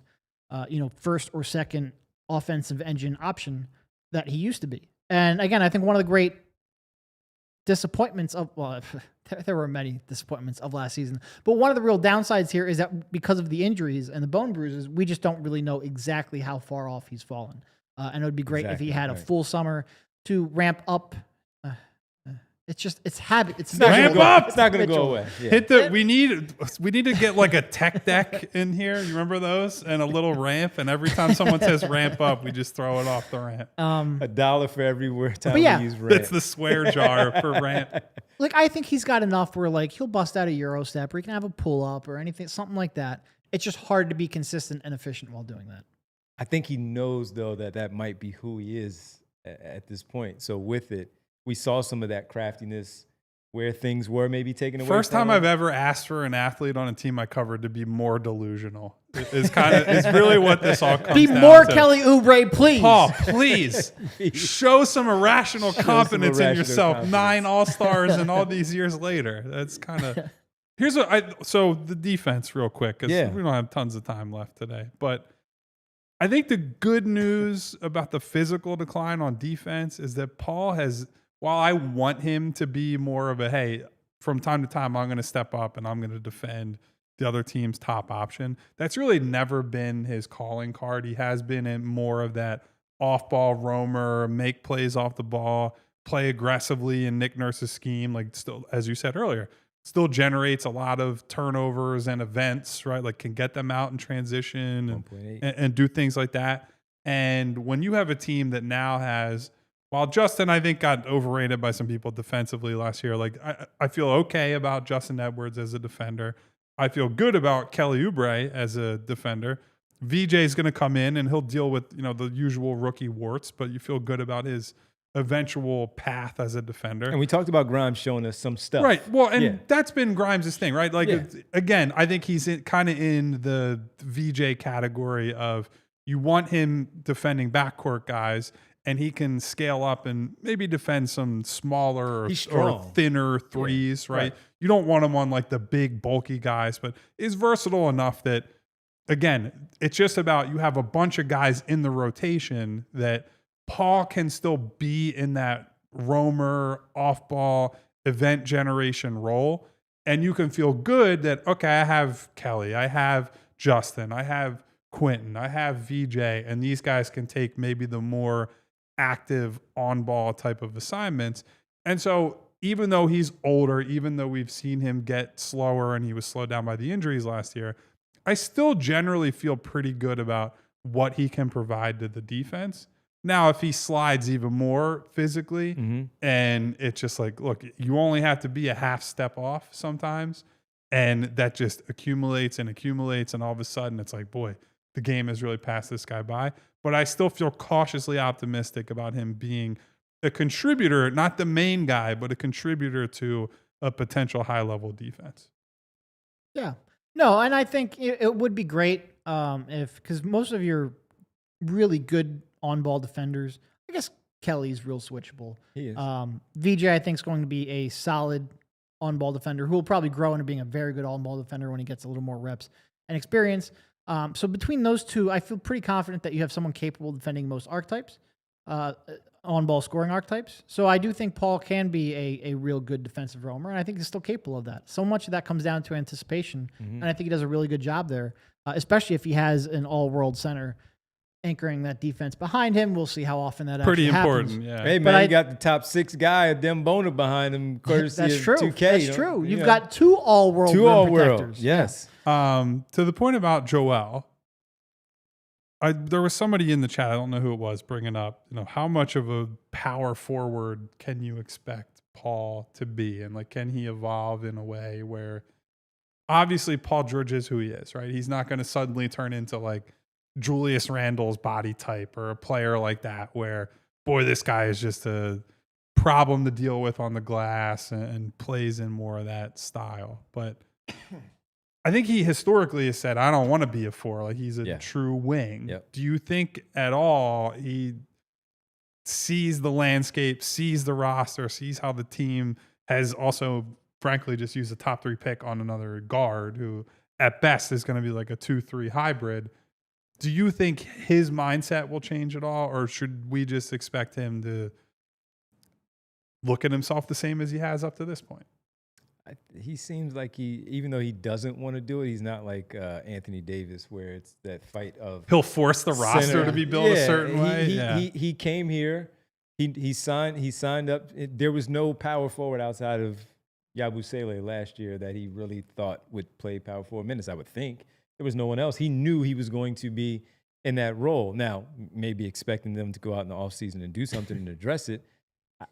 first or second offensive engine option that he used to be. And again, I think one of the great disappointments there were many disappointments of last season, but one of the real downsides here is that because of the injuries and the bone bruises, we just don't really know exactly how far off he's fallen. And it would be great if he had a full summer to ramp up. It's habit. It's ramp up. It's not going to go away. Yeah. We need to get like a tech deck in here. You remember those? And a little ramp. And every time someone says ramp up, we just throw it off the ramp. $1 for every time we use ramp. It's the swear jar for ramp. Like, I think he's got enough where like he'll bust out a Euro step or he can have a pull up or anything, something like that. It's just hard to be consistent and efficient while doing that. I think he knows though that might be who he is at this point. So with it, we saw some of that craftiness where things were maybe taken away. First time I've ever asked for an athlete on a team I covered to be more delusional. It's really what this all comes down to. Be more Kelly Oubre, please. Paul, please show some irrational confidence in yourself. 9 All-Stars and all these years later. That's kind of so the defense real quick, because we don't have tons of time left today. But I think the good news about the physical decline on defense is that Paul has, while I want him to be more of a, hey, from time to time, I'm going to step up and I'm going to defend the other team's top option. That's really never been his calling card. He has been in more of that off-ball roamer, make plays off the ball, play aggressively in Nick Nurse's scheme. Like still, as you said earlier, still generates a lot of turnovers and events, right? Like can get them out in transition and do things like that. And when you have a team that now has, while Justin, I think, got overrated by some people defensively last year, like I feel okay about Justin Edwards as a defender. I feel good about Kelly Oubre as a defender. VJ is going to come in and he'll deal with, the usual rookie warts, but you feel good about his eventual path as a defender. And we talked about Grimes showing us some stuff. Right. Well, and that's been Grimes' thing, right? Like, again, I think he's kind of in the VJ category of you want him defending backcourt guys, and he can scale up and maybe defend some smaller or thinner threes, right? You don't want him on like the big, bulky guys, but is versatile enough that, again, it's just about you have a bunch of guys in the rotation that Paul can still be in that roamer, off-ball, event generation role. And you can feel good that, okay, I have Kelly, I have Justin, I have Quentin, I have VJ, and these guys can take maybe the more active on-ball type of assignments. And so even though he's older, even though we've seen him get slower and he was slowed down by the injuries last year, I still generally feel pretty good about what he can provide to the defense. Now, if he slides even more physically and it's just like, look, you only have to be a half step off sometimes, and that just accumulates, and all of a sudden it's like, boy, the game has really passed this guy by. But I still feel cautiously optimistic about him being a contributor, not the main guy, but a contributor to a potential high-level defense. Yeah. No, and I think it would be great because most of your really good on-ball defenders, I guess Kelly's real switchable. He is. VJ, I think, is going to be a solid on-ball defender who will probably grow into being a very good on-ball defender when he gets a little more reps and experience. So between those two, I feel pretty confident that you have someone capable of defending most archetypes, on-ball scoring archetypes. So I do think Paul can be a real good defensive roamer, and I think he's still capable of that. So much of that comes down to anticipation, and I think he does a really good job there, especially if he has an all-world center anchoring that defense behind him. We'll see how often that pretty actually important. happens. Yeah. Hey man, you got the top 6 guy, Dem Bona, behind him, courtesy That's of true. 2K. That's true. You've got 2 all-world rim protectors. Yes. To the point about Joel, There was somebody in the chat, I don't know who it was, bringing up, how much of a power forward can you expect Paul to be? And like, can he evolve in a way where obviously Paul George is who he is, right? He's not going to suddenly turn into like Julius Randle's body type or a player like that where, boy, this guy is just a problem to deal with on the glass and plays in more of that style. But I think he historically has said, I don't want to be a 4. Like he's a true wing. Yep. Do you think at all he sees the landscape, sees the roster, sees how the team has also, frankly, just used a top 3 pick on another guard who at best is going to be like a 2-3 hybrid? Do you think his mindset will change at all? Or should we just expect him to look at himself the same as he has up to this point? He seems like even though he doesn't want to do it, he's not like Anthony Davis, where it's that fight of he'll force the roster to be built a certain way. He came here, he signed up. There was no power forward outside of Yabusele last year that he really thought would play power forward minutes. I would think there was no one else. He knew he was going to be in that role. Now, maybe expecting them to go out in the offseason and do something and address it.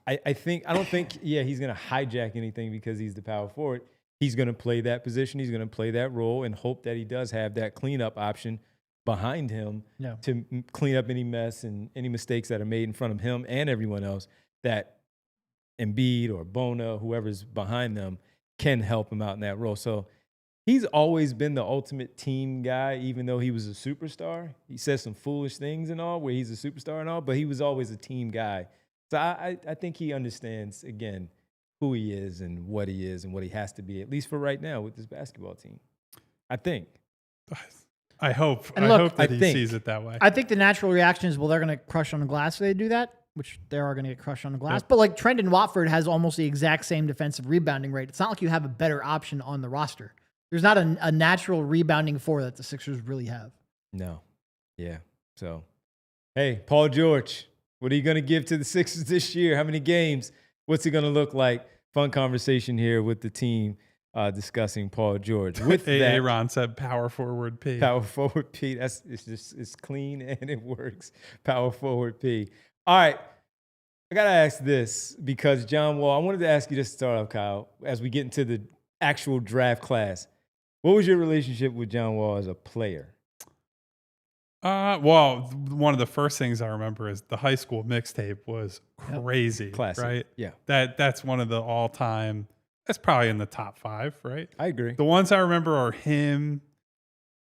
I don't think he's going to hijack anything because he's the power forward. He's going to play that position. He's going to play that role and hope that he does have that cleanup option behind him to clean up any mess and any mistakes that are made in front of him and everyone else, that Embiid or Bona, whoever's behind them, can help him out in that role. So he's always been the ultimate team guy, even though he was a superstar. He says some foolish things and all where he's a superstar and all, but he was always a team guy. So I think he understands, again, who he is and what he has to be, at least for right now with this basketball team. I think. I hope that he sees it that way. I think the natural reaction is, well, they're going to crush on the glass if they do that, which they are going to get crushed on the glass. But like Trendon Watford has almost the exact same defensive rebounding rate. It's not like you have a better option on the roster. There's not a natural rebounding 4 that the Sixers really have. No. Yeah. So, hey, Paul George. What are you going to give to the Sixers this year? How many games? What's it going to look like? Fun conversation here with the team discussing Paul George. With that, Aaron said power forward P. Power forward P. It's clean and it works. Power forward P. All right. I got to ask this because John Wall, I wanted to ask you this to start off, Kyle, as we get into the actual draft class. What was your relationship with John Wall as a player? Well, one of the first things I remember is the high school mixtape was crazy. Classic. Right? Yeah. That's one of the all-time, that's probably in the top 5, right? I agree. The ones I remember are him.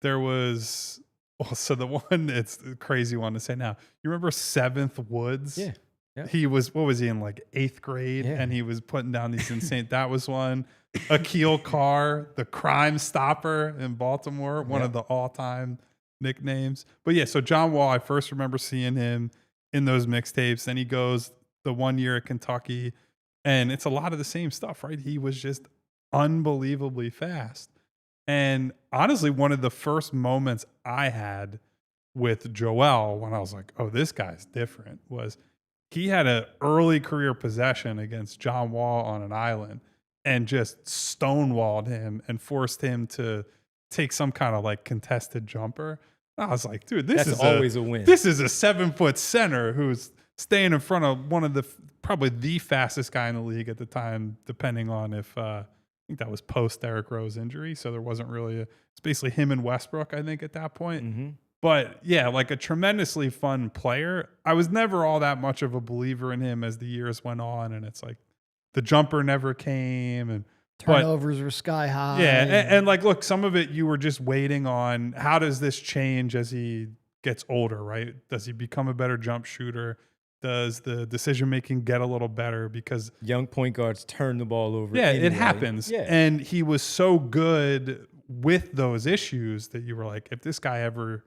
There was also the one, it's a crazy one to say now. You remember 7th Woods? Yeah. He was, what was he in, like 8th grade? Yeah. And he was putting down these insane, that was one. Akil Carr, the Crime Stopper in Baltimore, one of the all-time nicknames. But yeah, so John Wall, I first remember seeing him in those mixtapes. Then he goes the 1 year at Kentucky, and it's a lot of the same stuff, right? He was just unbelievably fast. And honestly, one of the first moments I had with Joel when I was like, oh, this guy's different, was he had an early career possession against John Wall on an island and just stonewalled him and forced him to take some kind of like contested jumper. I was like, dude, this is always a win. This is a 7-foot center who's staying in front of one of the probably the fastest guy in the league at the time, depending on if I think that was post Derrick Rose injury. So there wasn't really it's basically him and Westbrook, I think, at that point. Mm-hmm. But yeah, like a tremendously fun player. I was never all that much of a believer in him as the years went on. And it's like the jumper never came and turnovers were sky high. Yeah. And like, look, some of it you were just waiting on how does this change as he gets older, right? Does he become a better jump shooter? Does the decision-making get a little better? Because young point guards turn the ball over. Yeah, anyway. It happens. Yeah. And he was so good with those issues that you were like, if this guy ever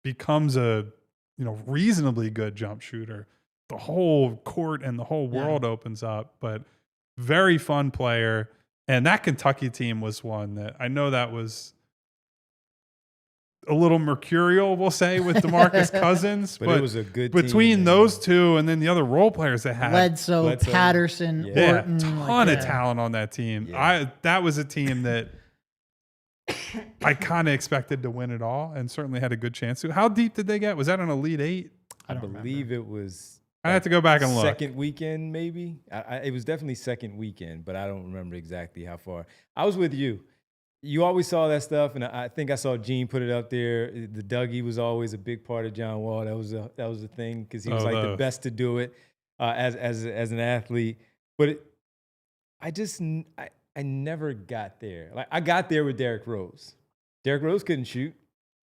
becomes a, reasonably good jump shooter, the whole court and the whole world opens up. But very fun player. And that Kentucky team was one that I know that was a little mercurial, we'll say, with DeMarcus Cousins. but it was a good between team, those two and then the other role players they had. Bledsoe, Patterson, Orton. Ton of talent on that team. Yeah. That was a team that I kind of expected to win it all and certainly had a good chance to. How deep did they get? Was that an Elite Eight? I believe it was. I have to go back and look. Second weekend, maybe. It was definitely second weekend, but I don't remember exactly how far. I was with you. You always saw that stuff, and I think I saw Gene put it up there. The Dougie was always a big part of John Wall. That was a thing because he was the best to do it as an athlete. But I never got there. Like I got there with Derrick Rose. Derrick Rose couldn't shoot,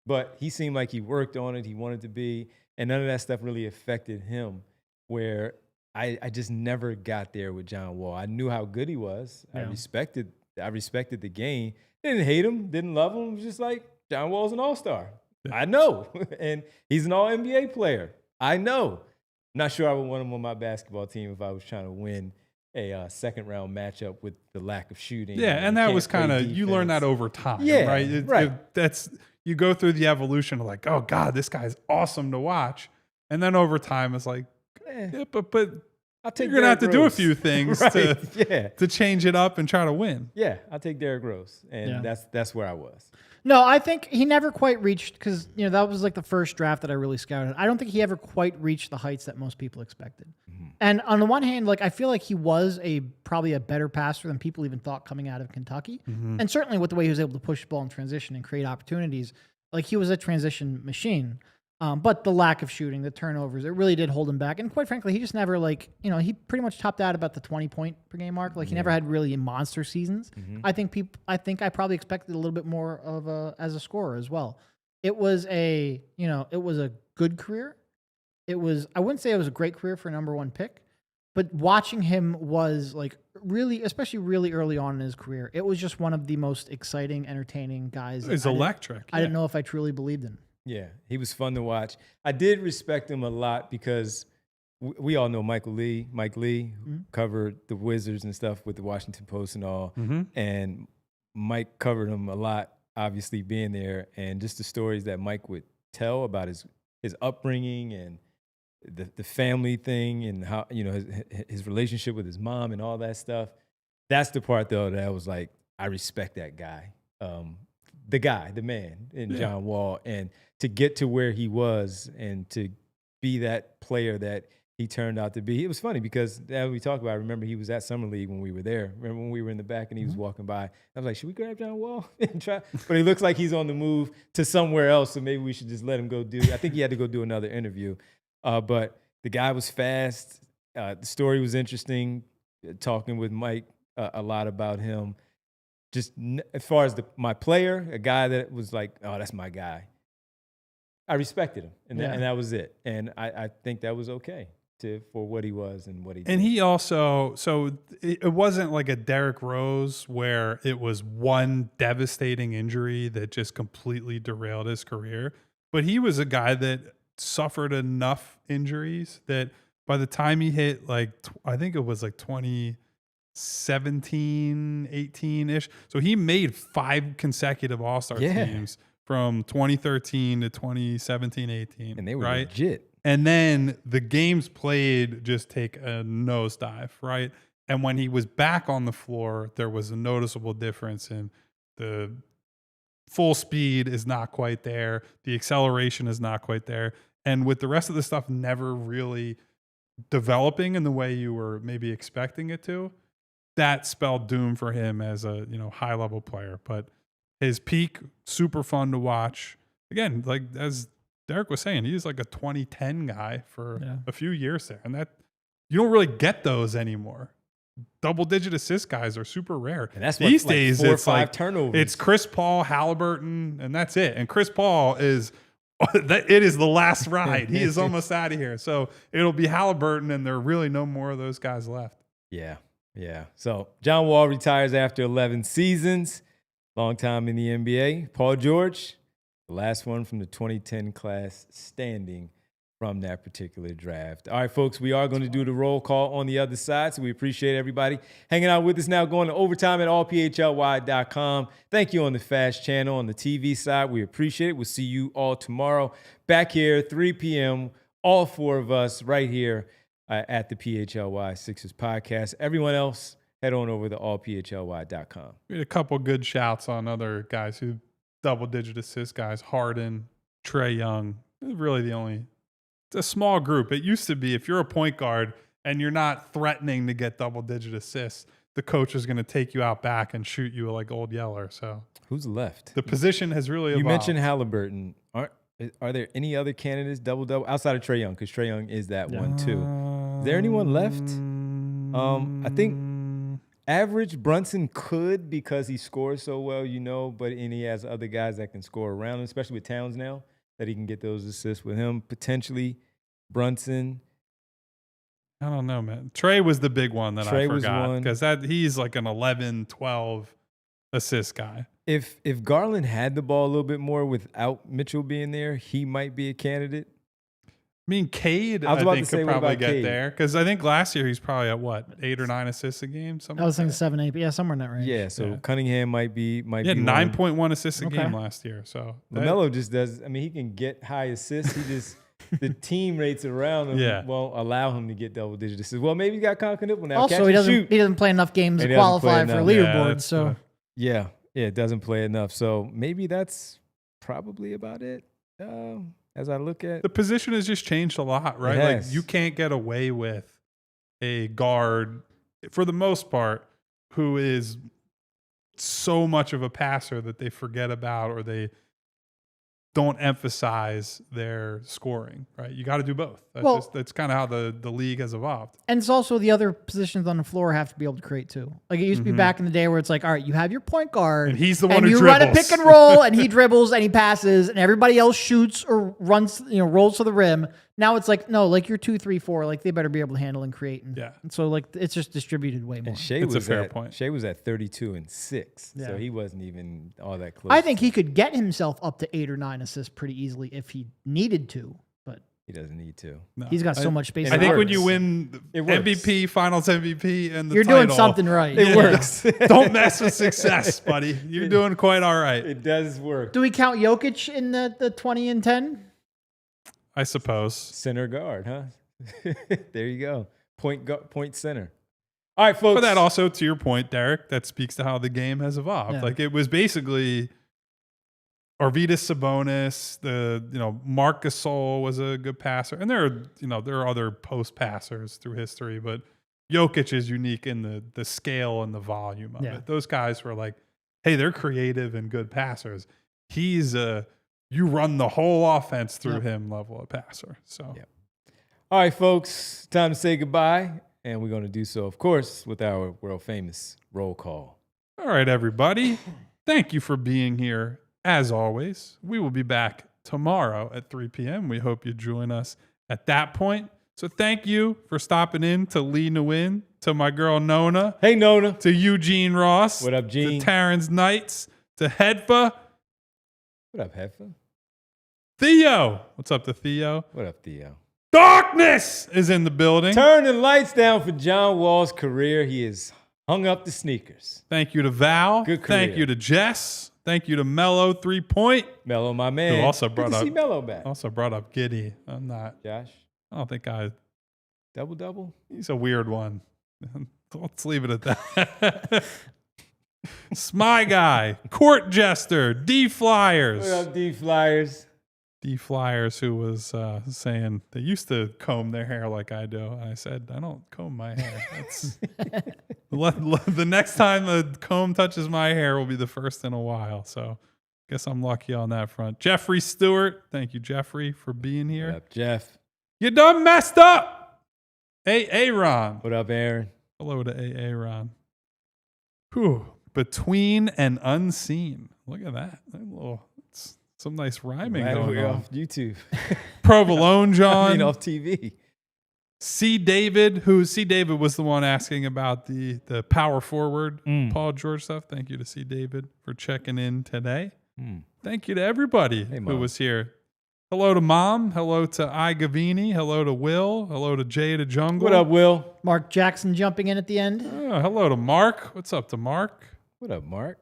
but he seemed like he worked on it. He wanted to be, and none of that stuff really affected him. Where I just never got there with John Wall. I knew how good he was. Yeah. I respected the game. Didn't hate him, didn't love him. It was just like, John Wall's an all-star. Yeah. I know. And he's an all-NBA player. I know. I'm not sure I would want him on my basketball team if I was trying to win a second-round matchup with the lack of shooting. Yeah, and that was kind of, you learn that over time, right? Right. You go through the evolution of like, oh, God, this guy's awesome to watch. And then over time, it's like, yeah, but I'll take you're going to have to do a few things to change it up and try to win. Yeah, I'll take Derrick Rose. And that's where I was. No, I think he never quite reached, because that was like the first draft that I really scouted. I don't think he ever quite reached the heights that most people expected. Mm-hmm. And on the one hand, like I feel like he was probably a better passer than people even thought coming out of Kentucky. Mm-hmm. And certainly with the way he was able to push the ball in transition and create opportunities, like he was a transition machine. But the lack of shooting, the turnovers, it really did hold him back. And quite frankly, he just never he pretty much topped out about the 20-point per game mark. Like he never had really monster seasons. Mm-hmm. I think I probably expected a little bit more of as a scorer as well. It was a good career. I wouldn't say it was a great career for a number one pick, but watching him was like really, especially really early on in his career, it was just one of the most exciting, entertaining guys. It's electric. I didn't know if I truly believed in. Yeah, he was fun to watch. I did respect him a lot because we all know Mike Lee, who covered the Wizards and stuff with the Washington Post and all. Mm-hmm. And Mike covered him a lot, obviously being there. And just the stories that Mike would tell about his upbringing and the family thing and how, his relationship with his mom and all that stuff. That's the part, though, that I was like, I respect that guy. The man in John Wall, and to get to where he was and to be that player that he turned out to be. It was funny because as we talked about, I remember he was at Summer League when we were there. Remember when we were in the back and he was walking by? I was like, should we grab John Wall and try? But he looks like he's on the move to somewhere else, so maybe we should just let him go do. I think he had to go do another interview. But the guy was fast. The story was interesting, talking with Mike a lot about him. Just as far as my player, a guy that was like, oh, that's my guy. I respected him, and that was it. And I think that was okay for what he was and what he did. And he also, so it wasn't like a Derrick Rose where it was one devastating injury that just completely derailed his career. But he was a guy that suffered enough injuries that by the time he hit I think it was like 2017, 18-ish. So he made 5 consecutive All-Star teams from 2013 to 2017, 18. And they were legit. And then the games played just take a nosedive, right? And when he was back on the floor, there was a noticeable difference in the full speed is not quite there. The acceleration is not quite there. And with the rest of the stuff never really developing in the way you were maybe expecting it to, that spelled doom for him as a high level player. But his peak, super fun to watch. Again, like as Derek was saying, he's like a 2010 guy for a few years there, and that you don't really get those anymore. Double-digit assist guys are super rare. And that's these days. 4 or it's 5 turnovers. It's Chris Paul, Halliburton, and that's it. And Chris Paul is. It is the last ride. He is almost out of here. So it'll be Halliburton, and there are really no more of those guys left. Yeah. So John Wall retires after 11 seasons. Long time in the NBA. Paul George, the last one from the 2010 class standing from that particular draft. All right, folks, we are going to do the roll call on the other side, so we appreciate everybody hanging out with us now, going to overtime at allphly.com. Thank you on the Fast channel on the TV side. We appreciate it. We'll see you all tomorrow back here, 3 p.m., all 4 of us right here at the PHLY Sixers podcast. Everyone else, head on over to allphly.com. We had a couple good shouts on other guys who double-digit assist guys. Harden, Trae Young, really the only. It's a small group. It used to be if you're a point guard and you're not threatening to get double-digit assists, the coach is going to take you out back and shoot you like Old Yeller. So who's left? The position has really evolved. You mentioned Halliburton. Are there any other candidates double-double outside of Trae Young? Because Trae Young is that one too. Is there anyone left? I think average Brunson could because he scores so well, but he has other guys that can score around him, especially with Towns now, that he can get those assists with him. Potentially Brunson. I don't know, man. Trae was the big one that I forgot because he's like an 11, 12 assist guy. If Garland had the ball a little bit more without Mitchell being there, he might be a candidate. I mean, Cade, I think, could probably get there because I think last year he's probably at 8 or 9 assists a game. I was thinking 7, 8, but somewhere in that range. Yeah, so Cunningham might be. He had 9.1 assists a game last year. So LaMelo just does. I mean, he can get high assists. He just the team rates around him won't allow him to get double-digit assists. Well, maybe he got Conklin now. Also, he doesn't play enough games to qualify for leaderboards. So yeah, it doesn't play enough. So maybe that's probably about it. As I look at the position has just changed a lot, right? Like you can't get away with a guard for the most part who is so much of a passer that they forget about or they don't emphasize their scoring, right? You got to do both. That's kind of how the league has evolved. And it's also the other positions on the floor have to be able to create too. Like it used to be back in the day where it's like, all right, you have your point guard. And he's the one who dribbles. And you run a pick and roll and he dribbles and he passes and everybody else shoots or runs, rolls to the rim. Now it's like, no, like you're 2, 3, 4. Like they better be able to handle and create. And so like it's just distributed way more. And it's a fair point. Shea was at 32 and 6. So he wasn't even all that close. I think he could get himself up to 8 or 9 assists pretty easily if he needed to, but he doesn't need to. No. He's got so much space. I think when you win MVP, Finals MVP, and you're title, doing something right. It works. Don't mess with success, buddy. You're doing quite all right. It does work. Do we count Jokic in the 20 and 10? I suppose. Center guard, huh? There you go. Point center. All right, folks. But that also, to your point, Derek, that speaks to how the game has evolved. Yeah. Like it was basically Arvydas Sabonis, Marc Gasol was a good passer. And there are other post passers through history, but Jokic is unique in the scale and the volume of it. Those guys were like, hey, they're creative and good passers. He's you run the whole offense through him level of passer. So, all right, folks, time to say goodbye. And we're going to do so, of course, with our world famous roll call. All right, everybody. Thank you for being here. As always, we will be back tomorrow at 3 p.m. We hope you join us at that point. So thank you for stopping in to Lee Nguyen, to my girl Nona. Hey, Nona. To Eugene Ross. What up, Gene? To Terrence Knights. To Hedfa. What up, Hedfa? Theo. What's up to Theo? What up, Theo? Darkness is in the building. Turn the lights down for John Wall's career. He has hung up the sneakers. Thank you to Val. Good career. Thank you to Jess. Thank you to Mello 3 Point. Mello, my man. Who also brought up Mello back. Also brought up Giddy. I'm not. Josh. I don't think Double. He's a weird one. Let's leave it at that. Smy Guy, Court Jester, D Flyers. What up, D Flyers? D Flyers, who was saying they used to comb their hair like I do. And I said, I don't comb my hair. That's the next time the comb touches my hair will be the first in a while. So I guess I'm lucky on that front. Jeffrey Stewart. Thank you, Jeffrey, for being here. What up, Jeff? You done messed up. Hey, Ron. What up, Aaron? Hello to AA Ron. Whew. Between and unseen. Look at that. Some nice rhyming going on. Off YouTube. Provolone John. I mean, off TV. C. David was the one asking about the power forward Paul George stuff. Thank you to C. David for checking in today. Thank you to everybody who was here. Hello to Mom. Hello to I. Gavini. Hello to Will. Hello to Jay to Jungle. What up, Will? Mark Jackson jumping in at the end. Oh, hello to Mark. What's up to Mark? What up, Mark?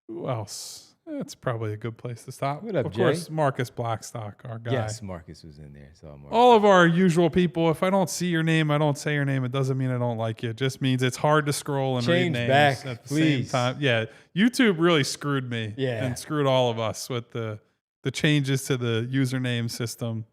Who else? That's probably a good place to stop. What up, of Jay? course, Marcus Blackstock, our guy. Yes, Marcus was in there. So All of our usual people. If I don't see your name, I don't say your name. It doesn't mean I don't like you. It just means it's hard to scroll and Change read names back, at the please. same time. Yeah, YouTube really screwed me. Yeah. And screwed all of us with the changes to the username system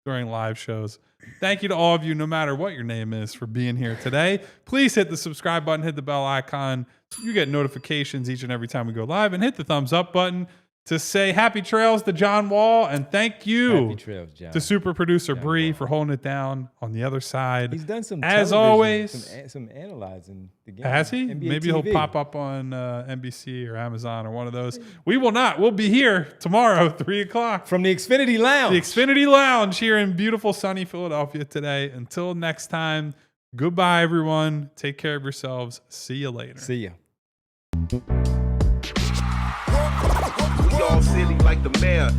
during live shows. Thank you to all of you, no matter what your name is, for being here today. Please hit the subscribe button, hit the bell icon. You get notifications each and every time we go live, and hit the thumbs up button to say happy trails to John Wall, and thank you Happy trails, John. to super producer John Bree Wall. for holding it down on the other side. He's done some as television, always. some analyzing the game. Has he? NBA Maybe TV. he'll pop up on NBC or Amazon or one of those. We will not. We'll be here tomorrow, 3 o'clock. From the Xfinity Lounge. The Xfinity Lounge here in beautiful sunny Philadelphia today. Until next time, goodbye, everyone. Take care of yourselves. See you later. See ya. We all silly like the mayor.